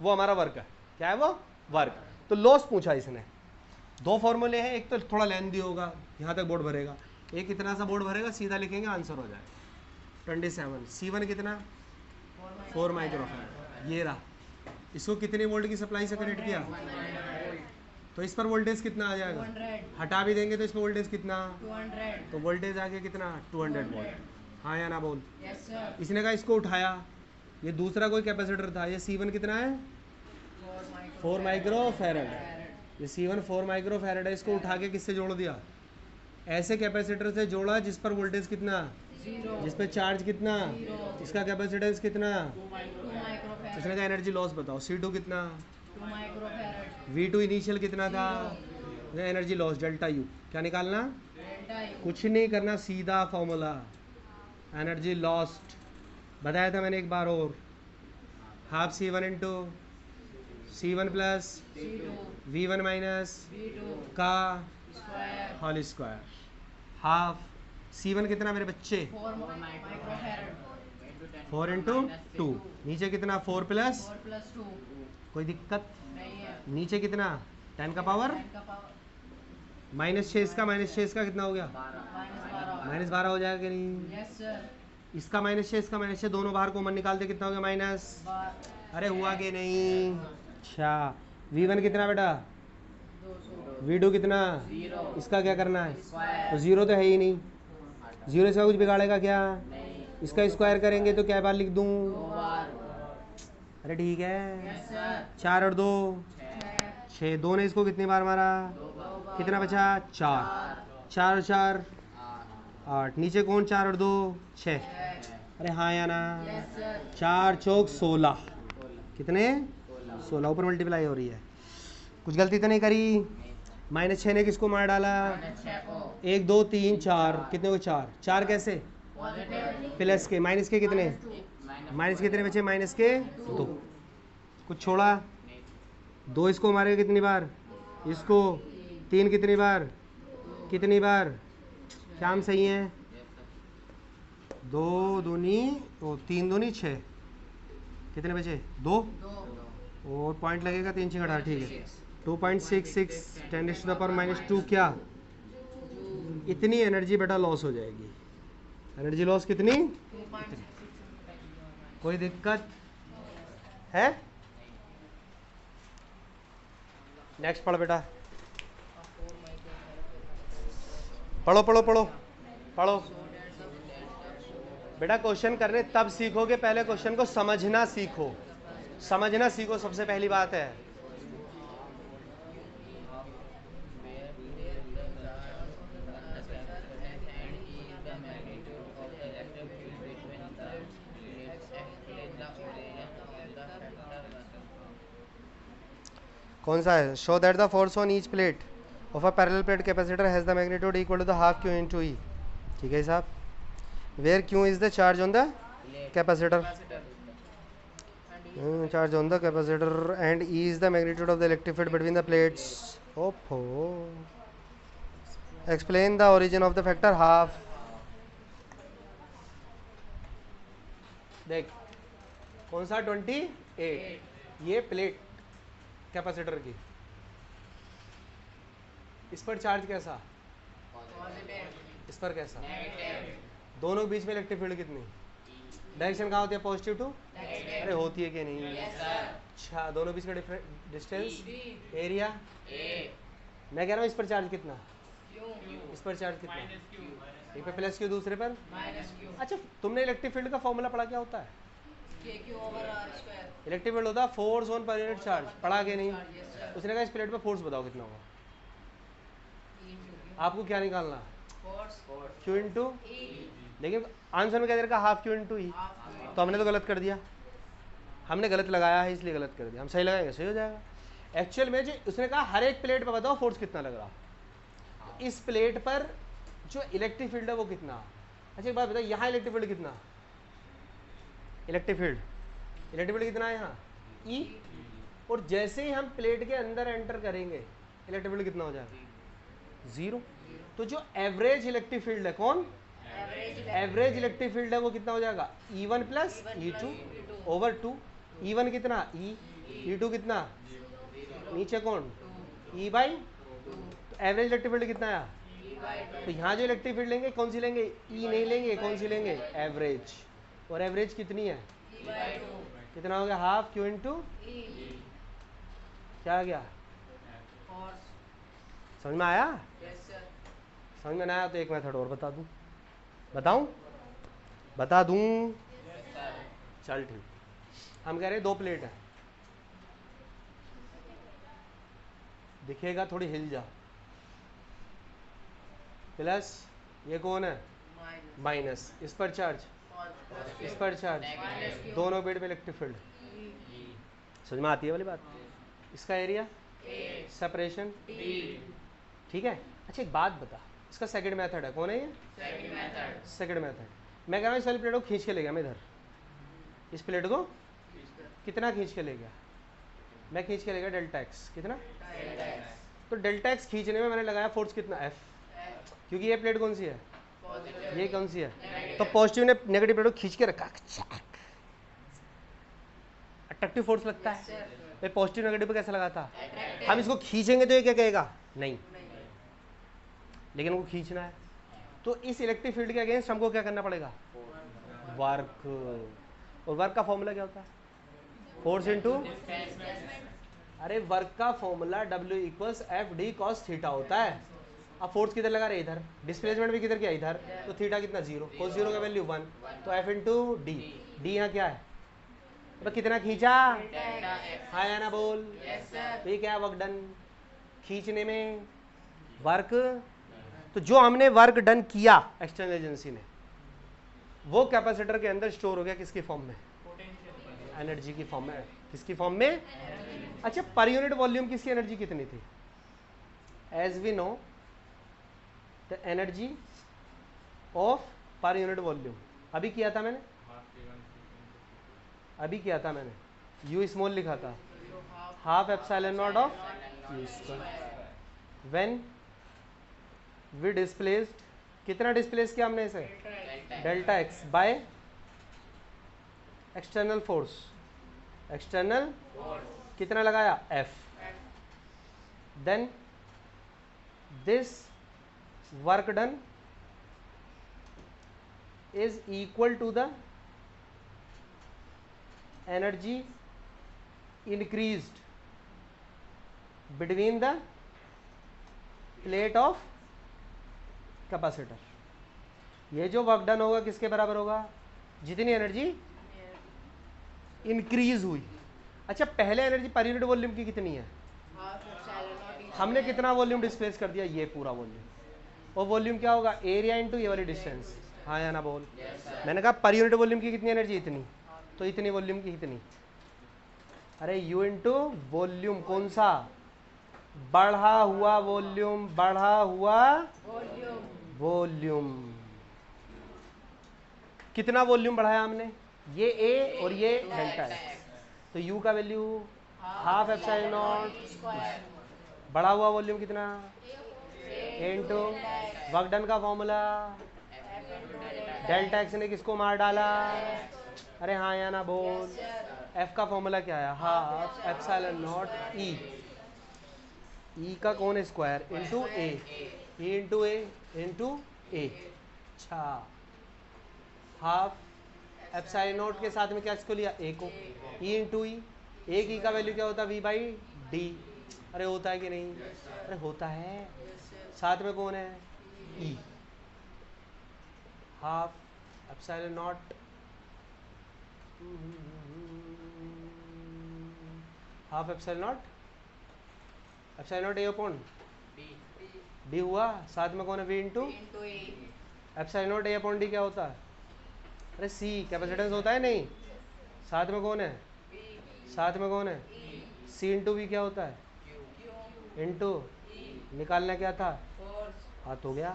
वो हमारा वर्क है। क्या है वो? वर्क। तो लॉस पूछा इसने, दो फॉर्मूले हैं, एक तो थोड़ा लेंथी होगा, यहाँ तक बोर्ड भरेगा, एक इतना सा बोर्ड भरेगा, सीधा लिखेंगे आंसर हो जाएगा 27। C1 कितना? 4 माइक्रोफैराड। ये रहा, इसको कितने वोल्ट की सप्लाई से कनेक्ट किया? तो इस पर वोल्टेज कितना आ जाएगा? 200। हटा भी देंगे तो इस पर वोल्टेज कितना? 200। तो वोल्टेज आ गया कितना? 200 वोल्ट। हाँ या ना बोल? Yes sir. इसने कहा इसको उठाया, ये दूसरा कोई कैपेसिटर था, ये C1 कितना है? 4 माइक्रोफैराड। ये C1 4 माइक्रोफैराड है, इसको उठा के किससे जोड़ दिया? ऐसे कैपेसिटर से जोड़ा जिस पर वोल्टेज कितना? जिस पर चार्ज कितना? इसका कैपेसिटेंस कितना? 2 माइक्रोफैराड। इसने कहा एनर्जी लॉस बताओ, C2 कितना? 2 माइक्रोफैराड। V2 इनिशियल कितना था? Energy loss delta U। क्या निकालना? Delta U. कुछ नहीं करना, सीधा फॉर्मूला एनर्जी लॉस्ट बताया था मैंने एक बार और, half C1 into C1 plus C2 V1 minus V2 का square whole square, half C1 कितना मेरे बच्चे? 4 माइक्रोफैराड। 4 इंटू 2, नीचे कितना? 4 प्लस 4 प्लस 2 कोई दिक्कत? नहीं है। नीचे कितना? 10 का पावर 10 का पावर -6 इसका, -6 इसका कितना हो गया? -12। -12 हो जाएगा कि नहीं? Yes sir. इसका -6 इसका -6 दोनों बाहर कॉमन निकालते कितना हो गया? माइनस। 12। अरे हुआ कि नहीं? अच्छा, V1 कितना बेटा? 200। V2 कितना? 0। इसका क्या करना है? स्क्वायर। तो 0 तो है ही नहीं, 0 इसका कुछ बिगाड़ेगा क्या? नहीं। इसका स्क्वायर करेंगे तो क्या बार लिख दूं? 2 बार। अरे ठीक है, यस सर। 4 और 2 6 6, 2 ने इसको कितनी बार मारा? 2 बार। कितना बचा? 4, 4 और 4 8, नीचे कौन? 4 और 2 6। अरे हाँ या ना? Yes sir. 4 चौक 16, कितने? 16, ऊपर मल्टीप्लाई हो रही है, कुछ गलती तो नहीं करी? -6 ने किसको मार डाला? 6 को 1 2 3 4, कितने को? 4 4 कैसे? पॉजिटिव प्लस के, माइनस के कितने? माइनस के कितने बचे? माइनस के 2, कुछ छोड़ा? 2 इसको मारेगा कितनी बार? इसको 3 कितनी बार? कितनी बार? क्या हम सही हैं? 2 दूनी 3 दूनी 6, कितने बचे? 2 और पॉइंट लगेगा 3 6 18, ठीक है 2.66 10⁻⁻2 क्या? इतनी एनर्जी बेटा लॉस हो जाएगी। एनर्जी लॉस कितनी? 2.66। कोई दिक्कत है? नेक्स्ट पढ़ बेटा, पढ़ो पढ़ो पढ़ो पढ़ो बेटा। क्वेश्चन करने तब सीखोगे, पहले क्वेश्चन को समझना सीखो, समझना सीखो, सबसे पहली बात है। कौन सा है? Show that the force on each plate of a parallel plate capacitor has the magnitude equal to the half Q into E. ठीक है साहब, where Q is the charge on the capacitor, charge on the capacitor and E is the magnitude of the electric field between the plates. ओफो, explain the origin of the factor half. देख कौन सा? 28, ये plate capacitor की, इस पर charge कैसा? Positive. इस पर कैसा? नेगेटिव। दोनों के बीच में इलेक्ट्रिक फील्ड कितनी? डायरेक्शन कहाँ होती है? Positive to? अरे होती है कि नहीं? Yes sir. अच्छा, दोनों बीच का डिस्टेंस B एरिया। A मैं कह रहा हूँ इस पर चार्ज कितना? Q इस पर चार्ज कितना? एक पे प्लस क्यू, दूसरे पर? -Q अच्छा, तुमने इलेक्ट्रिक फील्ड का फॉर्मूला पढ़ा? क्या होता है KQ over R square। Electric field? होता है force on per unit charge, पढ़ा के नहीं? Yes sir. उसने कहा इस प्लेट पे फोर्स बताओ कितना होगा, आपको क्या निकालना? फोर्स Q इंटू, E लेकिन आंसर में क्या दे रखा? हाफ Q इंटू ई। तो हमने तो गलत कर दिया, हमने गलत लगाया है इसलिए गलत कर दिया, हम सही लगाएंगे सही हो जाएगा। एक्चुअल में जो उसने कहा हर एक प्लेट पर बताओ फोर्स कितना लग रहा, तो इस प्लेट पर जो इलेक्ट्रिक फील्ड है वो कितना? अच्छा एक बात बताओ, यहाँ इलेक्ट्रिक फील्ड कितना? इलेक्ट्रिक फील्ड कितना है यहाँ? E। और जैसे ही हम प्लेट के अंदर एंटर करेंगे इलेक्ट्रिक फील्ड कितना हो जाएगा? 0। तो जो एवरेज इलेक्ट्रिक फील्ड है, कौन एवरेज इलेक्ट्रिक फील्ड है, वो कितना हो जाएगा E1 plus E2 over 2। E1 कितना E, E2 कितना, नीचे कौन E बाई। तो एवरेज इलेक्ट्रिक फील्ड कितना आया, तो यहाँ जो इलेक्ट्रिक फील्ड लेंगे कौन सी लेंगे, E नहीं लेंगे, कौन सी लेंगे एवरेज। और एवरेज कितनी है, कितना हो गया हाफ Q इंटू क्या आ गया, समझ में आया। समझ में ना आया तो एक मेथड और बता दूं, बता दूं चल ठीक। हम कह रहे हैं 2 प्लेट है, दिखेगा थोड़ी हिल जा, प्लस ये कौन है माइनस, इस पर चार्ज, इस पर चार्ज, दोनों बेड पे इलेक्ट्रिक फील्ड। समझ में आती है वाली बात। इसका एरिया सेपरेशन ठीक है। अच्छा एक बात बता, इसका सेकंड मेथड है, कौन है ये सेकंड मेथड। मैं कह रहा हूँ इस वाली प्लेट को खींच के ले गया मैं इधर, इस प्लेट को कितना खींच के ले गया, मैं खींच के ले गया डेल्टा एक्स, कितना तो डेल्टा एक्स खींचने में मैंने लगाया फोर्स कितना एफ, क्योंकि ये प्लेट कौन सी है, ये कौन सी है, तो पॉजिटिव ने नेगेटिव प्लेट को खींच के रखा, अट्रैक्टिव फोर्स लगता है। पॉजिटिव नेगेटिव पे कैसा लगा था, हम इसको खींचेंगे तो ये क्या कहेगा नहीं, लेकिन वो खींचना है। तो इस इलेक्ट्रिक फील्ड के अगेंस्ट हमको क्या करना पड़ेगा, वर्क। और वर्क का फॉर्मूला क्या होता है, फोर्स इनटू, अरे वर्क का formula W equals F D cos theta होता है। अब फोर्स किधर लगा रहे, इधर, डिस्प्लेसमेंट भी किधर किया, इधर, तो थीटा कितना 0, cos 0 का वैल्यू 1, तो एफ इंटू डी, डी यहाँ क्या है, तो कितना खींचा, हाँ या ना बोल, तो ये क्या वर्क डन, खींचने में वर्क। तो जो हमने वर्क डन किया एक्सटर्नल एजेंसी ने, वो कैपेसिटर के अंदर स्टोर हो गया किसकी फॉर्म में, एनर्जी की फॉर्म में, किसकी फॉर्म में। अच्छा पर यूनिट वॉल्यूम किसकी एनर्जी कितनी थी, as we know the energy of per unit volume, अभी किया था मैंने, यू स्मॉल लिखा था, half epsilon naught of u square when we displaced, कितना डिस्प्लेस किया हमने इसे, delta x by external force, external कितना लगाया F, then this work done is equal to the energy increased between the plate of capacitor। ये जो work done होगा किसके बराबर होगा, जितनी एनर्जी इंक्रीज हुई। अच्छा पहले एनर्जी पर यूनिट वॉल्यूम की कितनी है, हमने कितना वॉल्यूम डिस्प्लेस कर दिया, ये पूरा वॉल्यूम, और वॉल्यूम क्या होगा एरिया इनटू ये वाली डिस्टेंस, हाँ या ना बोल। मैंने कहा पर यूनिट वॉल्यूम की कितनी एनर्जी, इतनी, तो इतनी वॉल्यूम की कितनी, अरे यू इनटू वॉल्यूम, कौन सा, बढ़ा हुआ वॉल्यूम, बढ़ा हुआ वॉल्यूम। कितना वॉल्यूम बढ़ाया हमने, ये ए और ये डेल्टा एक्स, तो यू का वैल्यू हाफ एप्सिलॉन नॉट, बढ़ा हुआ वॉल्यूम कितना, इनटू वर्क डन का फॉर्मूला, डेल्टा एक्स ने किसको मार डाला, अरे हाँ या ना बोल, एफ का फॉर्मूला क्या है, हाफ एप्सिलॉन नॉट ई, ई का कौन स्क्वायर इनटू ए, ई इंटू ए इंटू ए। अच्छा हाफ एप्सिलॉन नॉट के साथ में क्या इसको लिया, ए को, ई इंटू ई, एक ई का वैल्यू क्या होता है वी बाई डी, अरे होता है कि नहीं, अरे होता है, साथ में कौन है E, half epsilon naught, half epsilon naught, epsilon naught A upon D हुआ, साथ में कौन है V into epsilon naught A upon D क्या होता है, अरे सी कैपेसिटेंस होता है नहीं, साथ में कौन है, साथ में कौन है सी इंटू वी क्या होता है, इंटू निकालना क्या था, हाथ हो गया,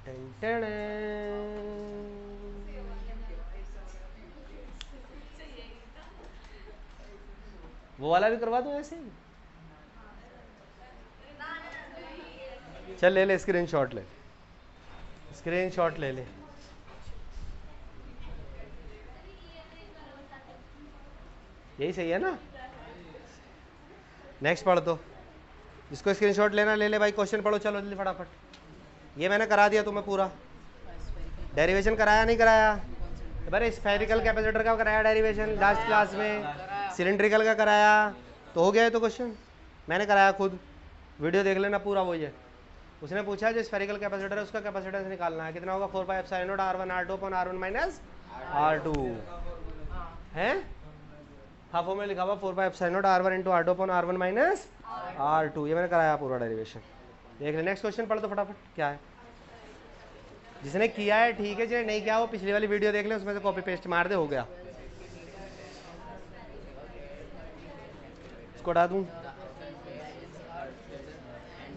टेन टेन। वो वाला भी करवा दो ऐसे ही, चल ले ले स्क्रीनशॉट ले, स्क्रीनशॉट ले ले। यही सही है ना? नेक्स्ट पढ़ दो, जिसको स्क्रीनशॉट लेना ले ले भाई। क्वेश्चन पढ़ो चलो जल्दी फटाफट। ये मैंने करा दिया तुम्हें पूरा। डेरिवेशन कराया नहीं कराया? अरे स्फेरिकल कैपेसिटर का कराया डेरिवेशन लास्ट क्लास में, सिलेंड्रिकल का कराया, तो हो गया है तो क्वेश्चन मैंने कराया खुद, वीडियो देख लेना पूरा। वही है, उसने पूछा जो स्फेरिकल कैपेसिटर है उसका कैपेसिटेंस निकालना है, कितना होगा 4πε0 R1 R2 upon R1 minus R2 है। हाफ में लिखा हुआ 4πε0 R1 into R2 upon R1 minus R2। ये मैंने कराया पूरा डेरिवेशन। देख ले नेक्स्ट क्वेश्चन पढ़ दो फटाफट, क्या है। जिसने किया है ठीक है, जिसने नहीं किया वो पिछली वाली वीडियो देख ले, उसमें से कॉपी पेस्ट मार दे, हो गया। इसको हटा दूं।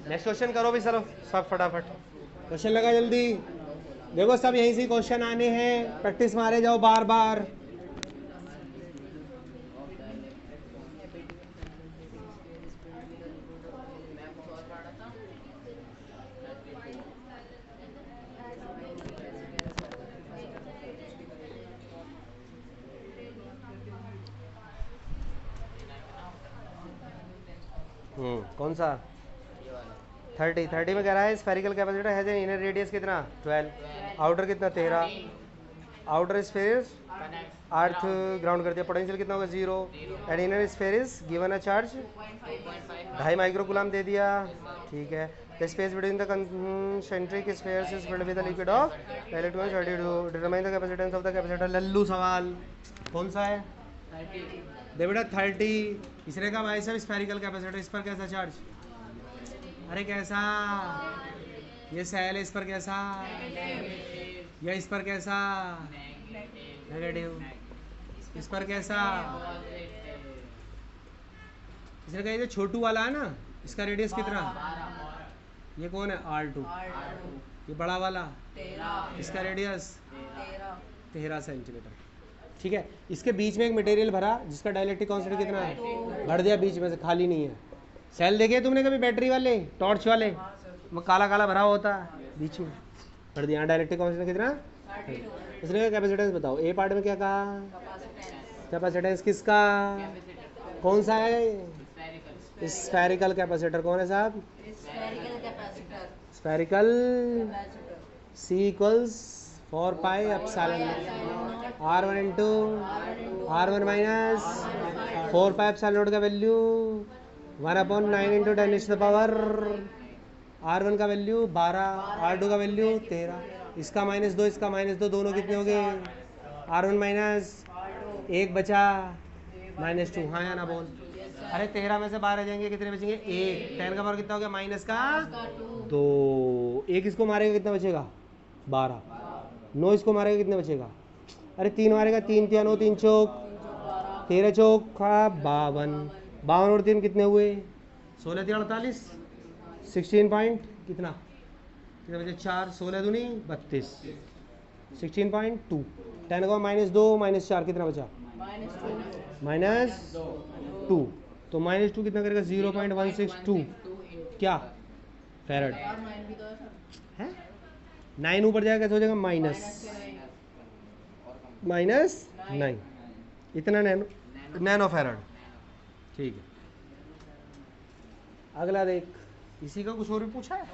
नेक्स्ट क्वेश्चन करो भी सर सब फटाफट, क्वेश्चन लगा जल्दी। देखो सब यहीं से क्वेश्चन आने हैं, प्रैक्टिस मारे जाओ बार बार। कौन सा 30 में कह रहा है spherical capacitor has an inner radius कितना 12, आउटर कितना 13, आउटर स्फेयर अर्थ ग्राउंड कर दिया, पोटेंशियल कितना होगा 0 and inner sphere is given a charge 2.5 microcoulomb दे दिया। ठीक है, the space between the concentric spheres is filled with the liquid of electron 32। Determine the capacitance of the capacitor. लल्लू सवाल कौन सा है? दे बेटा 30। इसने कहा भाई साहब स्फेरिकल कैपेसिटर, इस पर कैसा चार्ज? अरे कैसा? ये सेल है, इस पर कैसा? या इस पर कैसा? नेगेटिव। इस पर कैसा? इसने कहा ये जो छोटू वाला है ना, इसका रेडियस कितना? ये कौन है? R2। ये बड़ा वाला, इसका रेडियस 13 सेंटीमीटर। ठीक है, इसके बीच में एक मटेरियल भरा जिसका डाइलेक्ट्रिक कांस्टेंट कितना है? भर दिया बीच में से, खाली नहीं है। सेल देखे तुमने कभी बैटरी वाले, टॉर्च वाले, वो काला काला भरा होता है, बीच में भर दिया। डाइलेक्ट्रिक कांस्टेंट कितना? इसने कैपेसिटेंस बताओ। ए पार्ट में क्या कहा? कैपेसिटेंस किसका? कौन सा है? Spherical capacitor. कौन है साहब? Spherical. C equals 4πε0 R1 into R1 minus 4πε0 का value 1/9 into 10 to the power. R1 का वैल्यू 12, R2 का वैल्यू 13। इसका -2, इसका -2, दोनों कितने हो गए? R1 माइनस 1 बचा -2। हाँ या ना बोल? अरे 13 में से 12 जाएंगे, कितने बचेंगे? 1। 10 का पावर कितना हो गया? माइनस का 2। 1 इसको मारेगा कितना बचेगा? 12। 9 इसको मारेगा कितने बचेगा? अरे 3 मारेगा, 3 3 9, 3 चौक 13 चौक 52। 52 और 3 कितने हुए? 16 3 48। 16 पॉइंट कितना बचे? 4। 16 दूनी 32। 16.2। 10 का -2 -4 कितना बचा? -2। तो -2 कितना करेगा? 0.162 क्या फैराड है? 9 ऊपर जाएगा कैसे हो जाएगा? -9 इतना नैनो फैराड। ठीक है, अगला देख। इसी का कुछ और भी पूछा है?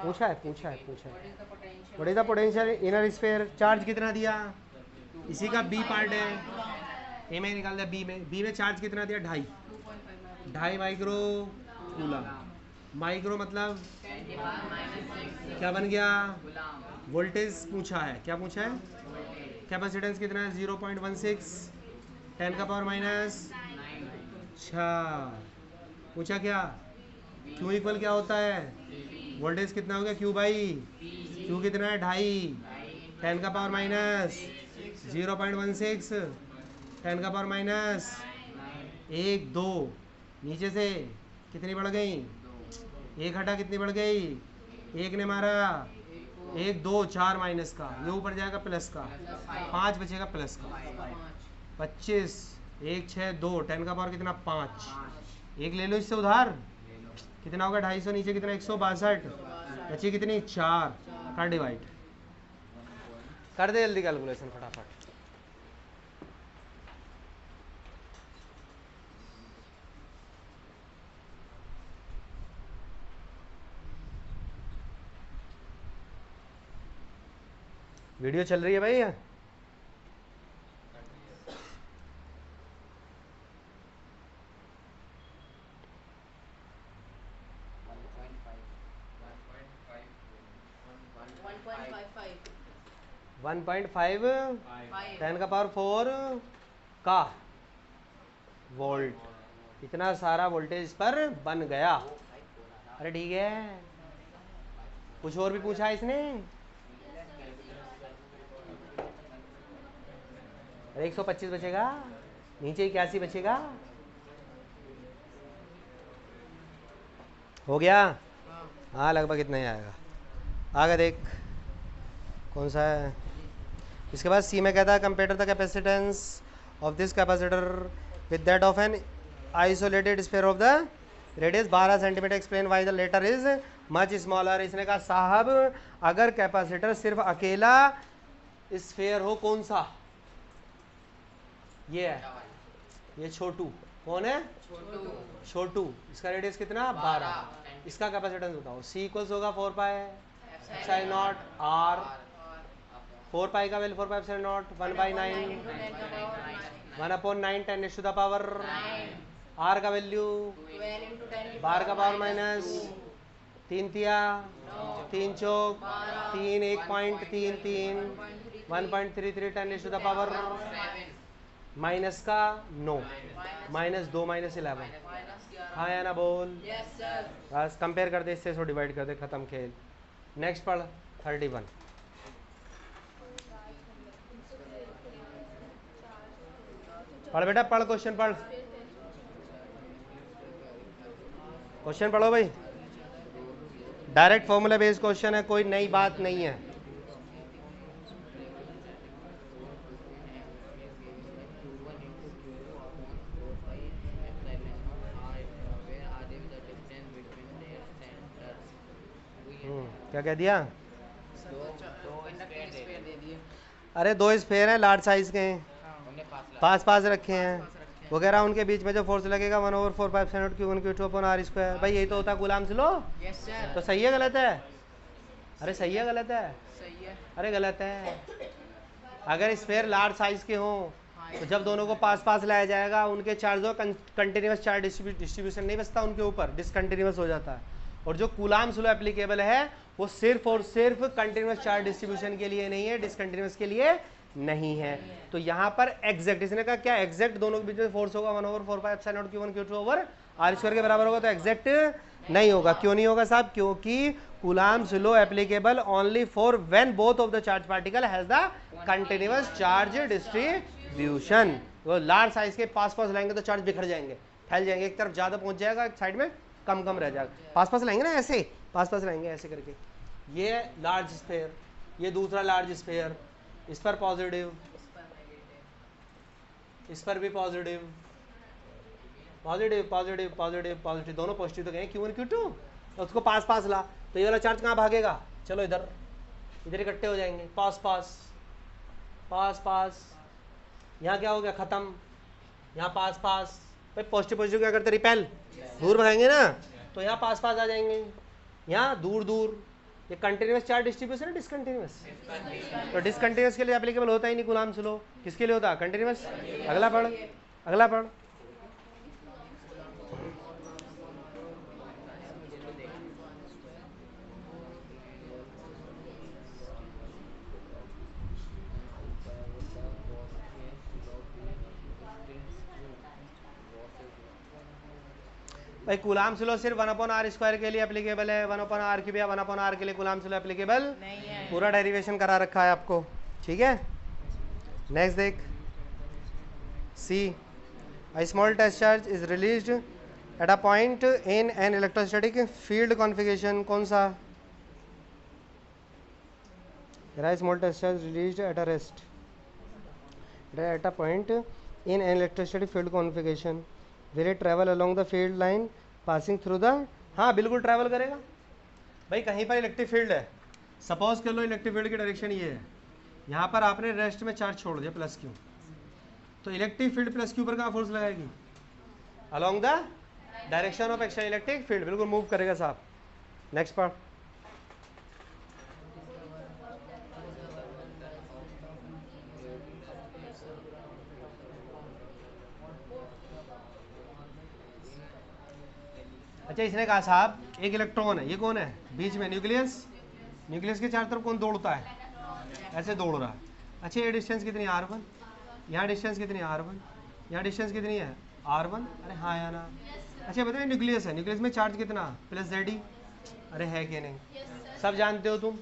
पूछा है। What is the potential inner sphere? Charge कितना दिया? इसी का बी पार्ट है, ए में निकाल दिया। बी में चार्ज कितना दिया? 2.5 माइक्रो कूलम। माइक्रो मतलब क्या बन गया? वोल्टेज पूछा है। क्या पूछा है? कैपेसिटेंस कितना है? 0.16 10 का पावर माइनस। अच्छा, पूछा क्या? क्यू इक्वल क्या होता है? वोल्टेज कितना हो गया? क्यू बाई क्यू कितना है? 2.5 10 का पावर माइनस 0.16 10 का पावर माइनस 1 2। नीचे से कितनी बढ़ गई? 1 हटा कितनी बढ़ गई? 1 ने मारा 1 2 4 माइनस का, ये ऊपर जाएगा प्लस का, 5 बचेगा प्लस का। 25 1 6 2 10 का पावर कितना? 5। 1 ले लो इससे उधार, कितना होगा? 250। नीचे कितना? 162 बची कितनी 4 का डिवाइड कर दे जल्दी कैलकुलेशन फटाफट। वीडियो चल रही है भाई? 1.5 10 का पावर 4 का वोल्ट, इतना सारा वोल्टेज इस पर बन गया। अरे ठीक है, कुछ और भी पूछा इसने? अरे 125 बचेगा, नीचे 81 बचेगा। हो गया? हाँ लगभग इतना ही आएगा। आगे देख कौन सा है। इसके बाद सी में कहता है compare the capacitance of this capacitor with that of an isolated sphere of the radius 12 centimetre, explain why the latter is much smaller. इसने कहा साहब अगर कैपेसिटर सिर्फ अकेला स्फीयर हो, कौन सा? ये है, ये छोटू। कौन है? छोटू। इसका रेडियस कितना? 12। इसका कैपेसिटेंस बताओ। सी इक्वल्स होगा 4 pi epsilon naught R. 4 pi का value 4 pi epsilon naught 1/9 1/9 10 to the power 9। R का वैल्यू 12 का पावर माइनस 3 तिया 3 चौक 3 1.33 1.33 10 टू द पावर माइनस का 9 -2 -11। हाँ या ना बोल? बस कंपेयर कर दे इससे, सो डिवाइड कर दे, खत्म खेल। नेक्स्ट पढ़ 31। पढ़ बेटा पढ़, क्वेश्चन पढ़, क्वेश्चन पढ़ो भाई। डायरेक्ट फॉर्मूला बेस्ड क्वेश्चन है, कोई नई बात नहीं है। क्या कह दिया? अरे 2 स्फेयर हैं, लार्ज साइज के हैं, पास रखे हैं वगैरह, उनके बीच में जो फोर्स लगेगा 1/4 पाई epsilon not Q1 Q2 upon R square. भाई यही तो होता है कूलाम्स लॉ। तो सही है गलत है? अरे सही है गलत है? अरे गलत है। अगर स्फेयर लार्ज साइज के हों तो जब दोनों को पास लाया जाएगा उनके चार्जों कंटिन्यूस चार्ज डिस्ट्रीब्यूशन नहीं बचता उनके ऊपर, डिसकंटिन्यूस हो जाता है। और जो कूलाम्स लॉ एप्लीकेबल है वो सिर्फ और सिर्फ कंटिन्यूस चार्ज डिस्ट्रीब्यूशन के लिए नहीं है, डिसकंटिन्यूस के लिए नहीं है। तो यहाँ पर एग्जैक्ट, इसने कहा क्या एग्जैक्ट दोनों के बीच में फोर्स होगा 1/4 पाई epsilon not Q1 Q2 over R square के बराबर होगा, तो एग्जैक्ट नहीं होगा। क्यों नहीं होगा साहब? क्योंकि coulombs law applicable only for when both of the charge particle has the continuous charge distribution. वो लार्ज साइज के पास लाएंगे तो चार्ज बिखर जाएंगे, फैल जाएंगे, एक तरफ ज्यादा पहुंच जाएगा, एक साइड में कम रह जाएगा। पास लाएंगे ना, ऐसे पास लाएंगे ऐसे करके। ये लार्ज स्फेयर, ये दूसरा लार्ज स्फेयर, इस पर पॉजिटिव, इस पर भी positive positive positive positive positive, दोनों पॉजिटिव तो गए Q1 Q2, तो उसको पास ला, तो ये वाला चार्ज कहाँ भागेगा? चलो इधर इकट्ठे हो जाएंगे, पास। यहाँ क्या हो गया? खत्म। यहाँ पास भाई पॉजिटिव क्या करते? रिपेल, दूर भागेंगे ना, तो यहाँ पास आ जाएंगे, यहाँ दूर। ये कंटिन्यूस चार्ज डिस्ट्रीब्यूशन है डिसकंटिन्यूस? तो डिसकंटिन्यूस के लिए एप्लीकेबल होता ही नहीं कूलाम्स लॉ। किसके लिए होता? कंटिन्यूस। अगला पढ़। भाई कूलाम्स लॉ सिर्फ 1/r स्क्वायर के लिए एप्लीकेबल है, 1/r क्यूब या 1/r के लिए कूलाम्स लॉ एप्लीकेबल नहीं है। पूरा डेरिवेशन करा रखा है आपको, ठीक है। नेक्स्ट देख, see a small test charge is released at a point in an electrostatic field configuration. कौन सा? Small test charge released at a rest at a point in an electrostatic field configuration, will it travel along the field line passing through the? हाँ बिल्कुल travel करेगा। भाई कहीं पर electric field है, suppose कर लो इलेक्ट्रिक फील्ड की direction ये है, यहाँ पर आपने रेस्ट में चार्ज छोड़ दिया प्लस क्यू, तो इलेक्ट्रिक फील्ड प्लस क्यू पर कहाँ फोर्स लगाएगी? Along the direction of action electric field, बिल्कुल मूव करेगा साहब। Next part. अच्छा इसने कहा साहब एक इलेक्ट्रॉन है, ये कौन है बीच में? न्यूक्लियस। न्यूक्लियस के चारों तरफ कौन दौड़ता है? ऐसे दौड़ रहा है। अच्छा ये डिस्टेंस कितनी है r1, यहाँ डिस्टेंस कितनी है r1, यहाँ डिस्टेंस कितनी है r1, अरे हाँ या ना? अच्छा बताइए न्यूक्लियस है, न्यूक्लियस में चार्ज कितना प्लस ZE, अरे है कि नहीं? सब जानते हो तुम,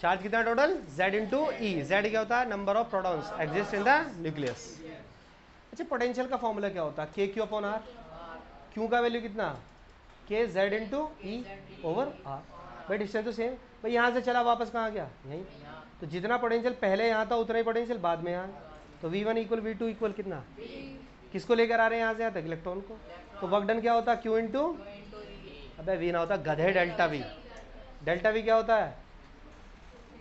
चार्ज कितना total Z into e, Z क्या होता है? Number of protons exist in the nucleus. अच्छा पोटेंशियल का फॉर्मूला क्या होता है? K Q upon R, Q का वैल्यू कितना? K Z into e over R. भाई डिस्टेंस तो सेम, भाई यहाँ से चला वापस कहाँ गया? यहीं। तो जितना पोटेंशियल पहले यहाँ था उतना ही पोटेंशियल बाद में यहाँ, तो V1 इक्वल V2 इक्वल कितना? किसको लेकर आ रहे हैं यहाँ से यहाँ तक? इलेक्ट्रॉन को। तो वर्क डन क्या होता है? Q इंटू, अबे V ना होता गधे, डेल्टा V। डेल्टा V क्या होता है?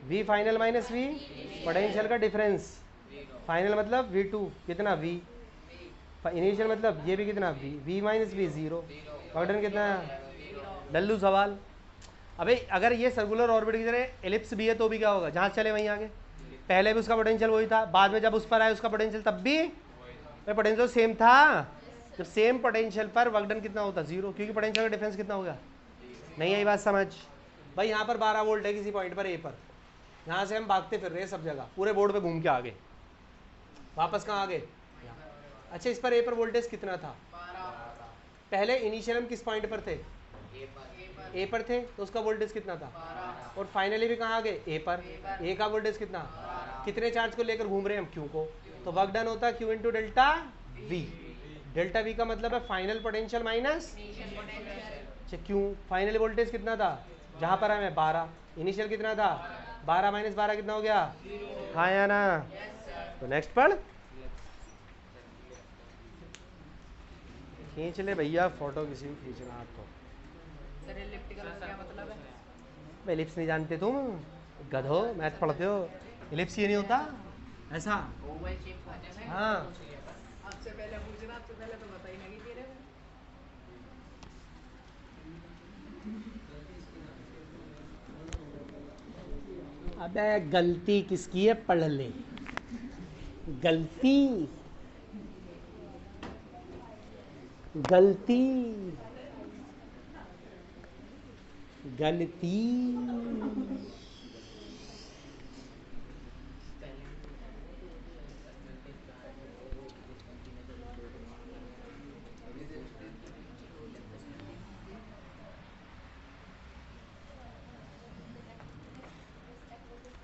V final minus V potential का डिफरेंस, फाइनल मतलब V2 कितना V, इनिशियल मतलब ये भी कितना V minus V 0। Work done कितना? लल्लू सवाल। अबे अगर ये सर्कुलर ऑर्बिट की तरह एलिप्स भी है तो भी क्या होगा? जहाँ चले वहीं आगे, पहले भी उसका पोटेंशियल वही था, बाद में जब उस पर आए उसका पोटेंशियल तब भी पोटेंशियल सेम था। जब सेम पोटेंशियल पर वर्क डन कितना होता? 0, क्योंकि पोटेंशियल का डिफरेंस कितना हो गया? नहीं आई बात समझ? भाई यहाँ पर 12 वोल्ट है किसी पॉइंट पर ए पर, यहाँ से हम भागते फिर रहे हैं सब जगह, पूरे बोर्ड पे घूम के आगे, वापस कहाँ आगे? अच्छा इस पर ए पर वोल्टेज कितना था? पहले इनिशियल हम किस पॉइंट पर थे? ए पर थे, तो उसका वोल्टेज कितना था? और फाइनली भी कहाँ आ गए? ए पर। ए का वोल्टेज कितना? कितने चार्ज को लेकर घूम रहे हैं हम? क्यू को। तो वर्क डन होता है Q into delta we. Delta we का मतलब है final potential minus Q. Final voltage कितना था जहाँ पर हमें? 12। इनिशियल कितना था? 12 माइनस 12 कितना हो गया? हाँ या ना? तो नेक्स्ट पढ़, खींच ले भैया फोटो, किसी भी खींचना आपको। सर इलिप्टिकल का क्या मतलब है? एलिप्स नहीं जानते तुम? गधो, मैथ पढ़ते हो। एलिप्स ये नहीं होता ऐसा? ओवल शेप होने में। हाँ आपसे पहले पूछना, आपसे पहले तो बता ही नहीं दे रहे। अबे गलती किसकी है? पढ़ ले। गलती गलती गलती।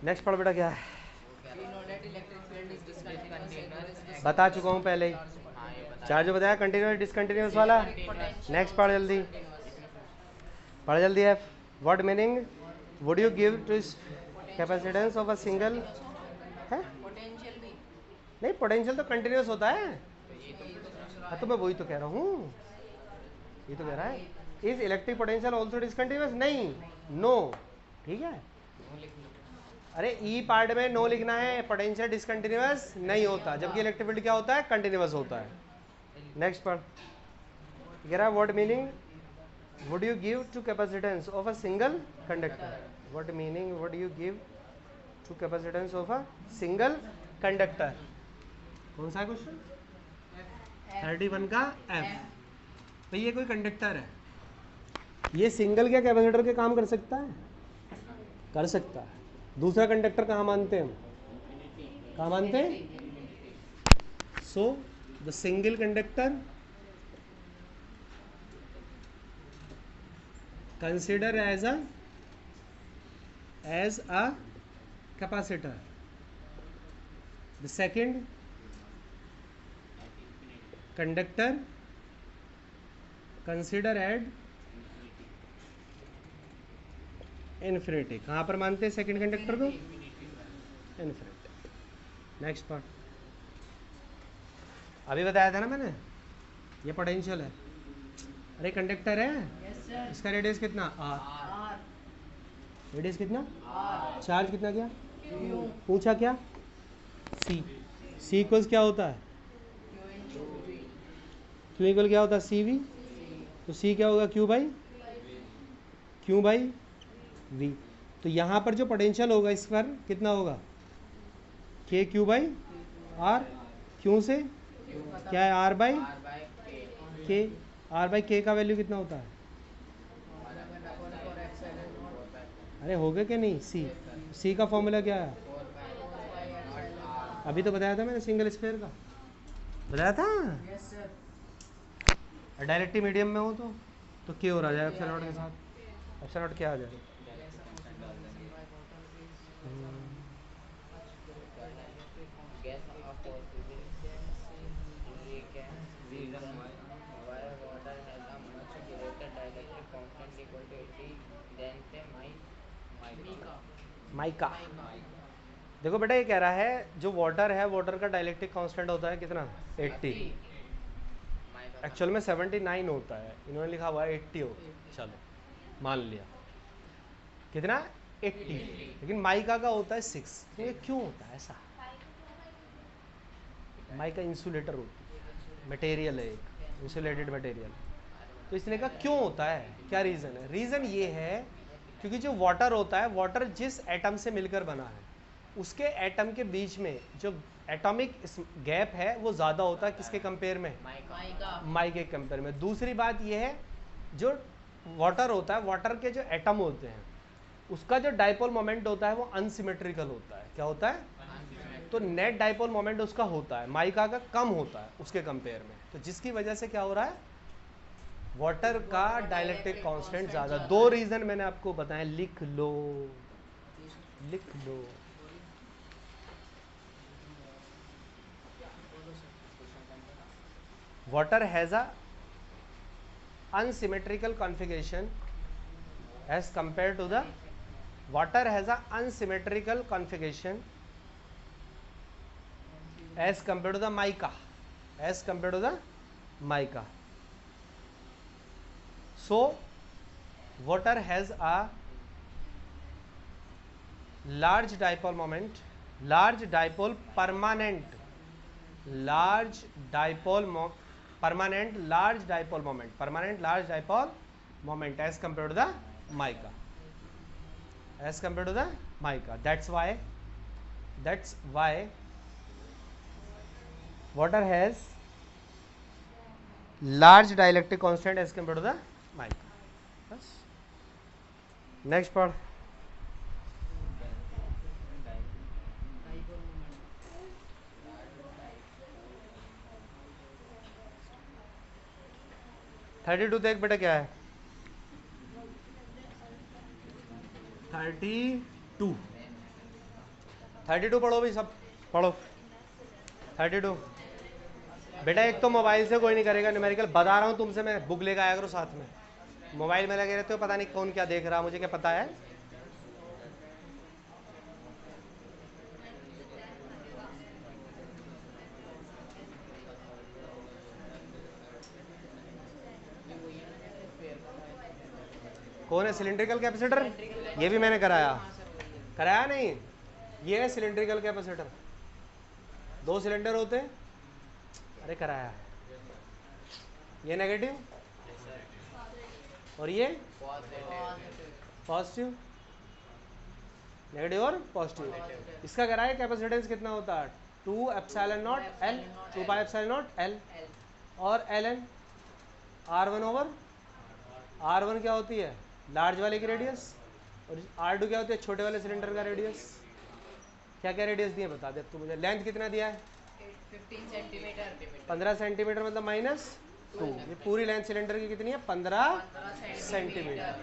नेक्स्ट पढ़ बेटा क्या है? बता चुका हूँ पहले ही, चार जो बताया कंटिन्यूस डिसकंटिन्यूस वाला। नेक्स्ट पढ़ जल्दी, पढ़ जल्दी है। What meaning would you give to capacitance of a single है? पोटेंशियल भी नहीं, पोटेंशियल तो कंटिन्यूस होता है। हाँ तो मैं वही तो कह रहा हूँ, ये तो कह रहा है is electric potential also discontinuous? नहीं, नो, ठीक है। अरे ई पार्ट में नो लिखना है, पोटेंशियल डिसकंटिन्यूस नहीं होता, जबकि इलेक्ट्रिक फील्ड क्या होता है? कंटिन्यूस होता है। नेक्स्ट पढ़, कह रहा है what meaning would you give to capacitance of a single conductor? What meaning would you give to capacitance of a single conductor? कौन सा क्वेश्चन? 31 का एफ। भाई ये कोई कंडक्टर है, ये सिंगल क्या कैपेसिटर के काम कर सकता है? कर सकता है। दूसरा कंडक्टर कहाँ मानते हैं हम? कहाँ मानते हैं? So the single conductor consider as a capacitor. The second conductor consider at infinity. कहाँ पर मानते हैं सेकंड कंडक्टर को? इन्फिनिटी। नेक्स्ट पार्ट, अभी बताया था ना मैंने, ये पोटेंशियल है। अरे कंडक्टर है, इसका रेडियस कितना? आर। रेडियस कितना, चार्ज कितना क्या, पूछा क्या, सी। सी इक्वल्स क्या होता है, क्यू इक्वल क्या होता है, सी वी। तो सी क्या होगा, क्यू बाई वी। तो यहाँ पर जो पोटेंशियल होगा इस पर कितना होगा, के क्यू बाई आर। क्यों से क्या है, आर बाई के। आर बाई के का वैल्यू कितना होता है, अरे हो गया कि नहीं, सी। सी का फॉर्मूला क्या है, अभी तो बताया था मैंने, सिंगल स्क्वायर का बताया था। Yes sir. डायरेक्टिव मीडियम में हो तो के हो रहा जाएगा एप्सिलॉन नॉट के साथ, एप्सिलॉन नॉट क्या आ जाएगा, Guess a possible reason why water has a much greater dielectric constant equal to 80 than say mica. देखो बेटा ये कह रहा है जो वाटर है, वाटर का डाइलेक्ट्रिक कांस्टेंट होता है कितना, 80। एक्चुअल में 79 होता है, इन्होंने लिखा हुआ है 80 हो, चलो मान लिया कितना, 80। लेकिन माइका का होता है 6। तो ये क्यों होता है ऐसा, माइका इंसुलेटर होती है, मटेरियल है एक, इंसुलेटेड मटेरियल। तो इसने कहा क्यों होता है, क्या रीज़न है, रीज़न ये है क्योंकि जो वाटर होता है, वाटर जिस एटम से मिलकर बना है उसके एटम के बीच में जो एटॉमिक गैप है वो ज़्यादा होता है, किसके कंपेयर में, माइका के कंपेयर में। दूसरी बात ये है जो वाटर होता है, वाटर के जो एटम होते हैं उसका जो डाइपोल मोमेंट होता है वो अनसिमेट्रिकल होता है। क्या होता है, तो नेट डाइपोल मोमेंट उसका होता है, माइका का कम होता है उसके कंपेयर में। तो जिसकी वजह से क्या हो रहा है, वाटर का डाइलेक्ट्रिक कांस्टेंट ज़्यादा। दो रीज़न मैंने आपको बताए, लिख लो लिख लो। Water has a unsymmetrical configuration as compared to the water has a unsymmetrical configuration as compared to the mica, as compared to the mica. So water has a large dipole moment, large dipole permanent, large dipole permanent large dipole moment, permanent large dipole moment as compared to the mica, as compared to the mica. That's why water has large dielectric constant as compared to the mica. Yes. Next part. Thirty two देख बेटा क्या है, 32 पढ़ो भाई, सब पढ़ो 32। बेटा एक तो मोबाइल से कोई नहीं करेगा न्यूमेरिकल, बता रहा हूँ तुमसे, मैं बुक लेकर आया करो साथ में। मोबाइल में लगे रहते हो, पता नहीं कौन क्या देख रहा, मुझे क्या पता है। कौन है सिलिंड्रिकल कैपेसिटर, ये भी मैंने कराया नहीं, ये है सिलिंड्रिकल कैपेसिटर, 2 सिलेंडर होते हैं, अरे कराया। ये नेगेटिव और ये पॉजिटिव, नेगेटिव और पॉजिटिव। इसका कराया कैपेसिटेंस कितना होता है, 2 epsilon naught L, 2 pi epsilon naught L, और L N R1 over R1 क्या होती है, लार्ज वाले की रेडियस, और R2 क्या होती है, छोटे वाले सिलेंडर का रेडियस। क्या क्या रेडियस दिए बता दे तू मुझे। लेंथ कितना दिया है, 15 सेंटीमीटर, मतलब -2। ये पूरी लेंथ सिलेंडर की कितनी है, 15 सेंटीमीटर।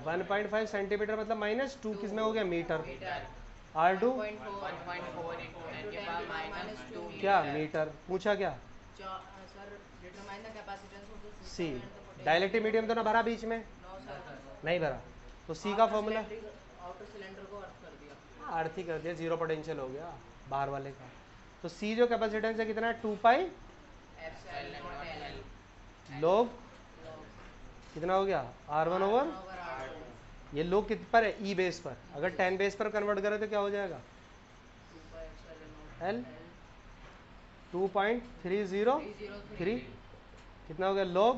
1.5 सेंटीमीटर मतलब -2, किसमें हो गया, मीटर। R2 क्या, मीटर। पूछा क्या, सी। डाइलेक्ट्रिक मीडियम तो ना भरा बीच में, नहीं भरा, तो सी का फॉर्मूला अर्थ ही कर दिया, जीरो पोटेंशियल हो गया बाहर वाले का। तो सी जो कैपेसिटेंस है कितना है, 2 पाई log कितना हो गया R1 ओवर ये लोग कित पर है ई बेस पर, अगर 10 बेस पर कन्वर्ट करें तो क्या हो जाएगा L 2.303 कितना हो गया log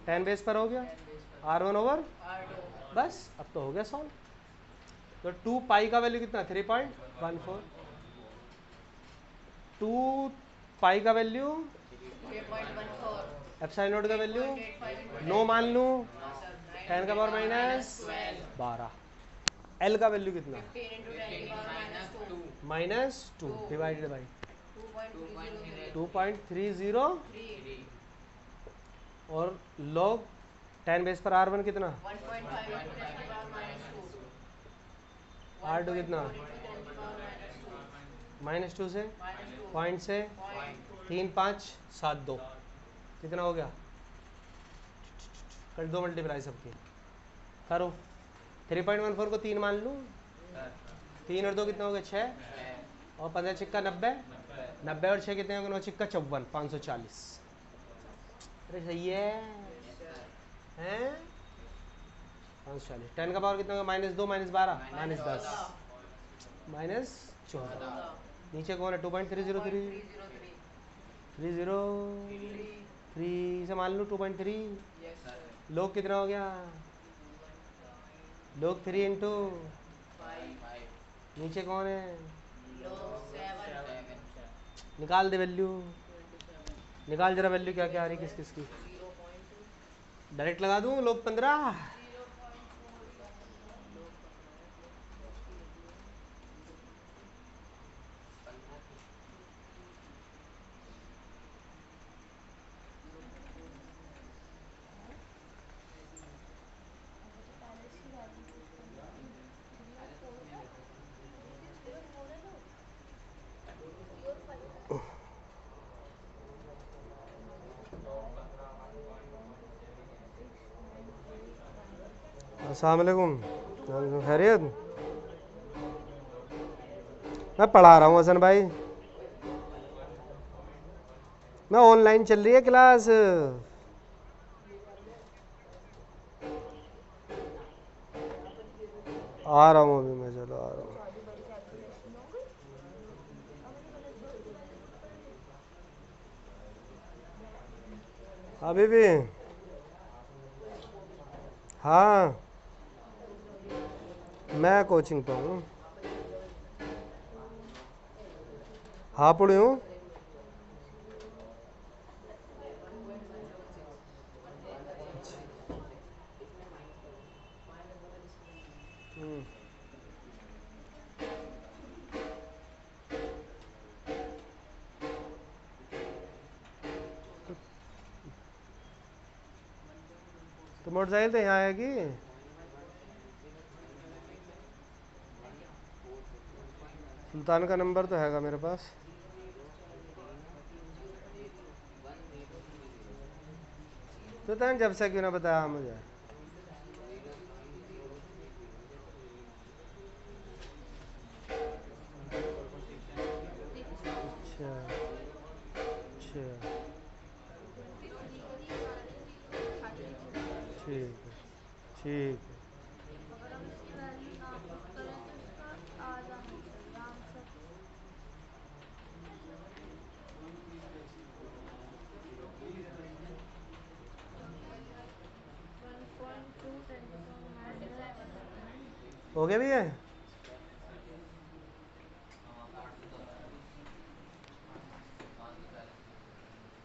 10 बेस पर हो गया R1 ओवर बस अब तो हो गया सॉल्व। तो 2 पाई का वैल्यू कितना 3.14, 2 पाई का वैल्यू एप्सिलॉन नॉट का वैल्यू 9 मान लूं 10 का पावर माइनस 12, एल का वैल्यू कितना -2 डिवाइडेड बाई 2.30 और log 10 बेस पर R1 कितना R2 कितना -2 से पॉइंट से 3.572 कितना हो गया कर दो मल्टीप्लाई सबकी करो 3.14 को 3 मान लूँ 3 और 2 कितना हो गया 6 और 15 चिक्का 90 और 6 कितने हो गए 9 चिक्का 54 540। अरे सही है हैं 540 10 का पावर कितना होगा -2 -12 -10 -14 नीचे कौन है 2.303 303 से मान लो 2.3 लोग कितना हो गया लोग 3 इंटू नीचे कौन है निकाल दे वैल्यू निकाल जरा वैल्यू क्या क्या आ रही किस किस की डायरेक्ट लगा दूं लोग 15 अस्सलाम वालेकुम खैरियत मैं पढ़ा रहा हूँ हसन भाई मैं ऑनलाइन चल रही है क्लास आ रहा हूँ अभी मैं चलो आ रहा हूँ अभी भी हाँ मैं कोचिंग पे हूँ हाँ पढ़ी हूँ तो मोटरसाइकिल तो यहाँ आएगी सुल्तान का नंबर तो हैगा मेरे पास तो तैन जब से क्यों ना बताया मुझे अच्छा अच्छा ठीक है ठीक है अगर हम इसकी वैल्यू ना पुट करें तो इसका आ जाना चाहिए आंसर 1.2 10⁻⁻⁻। हो गया भैया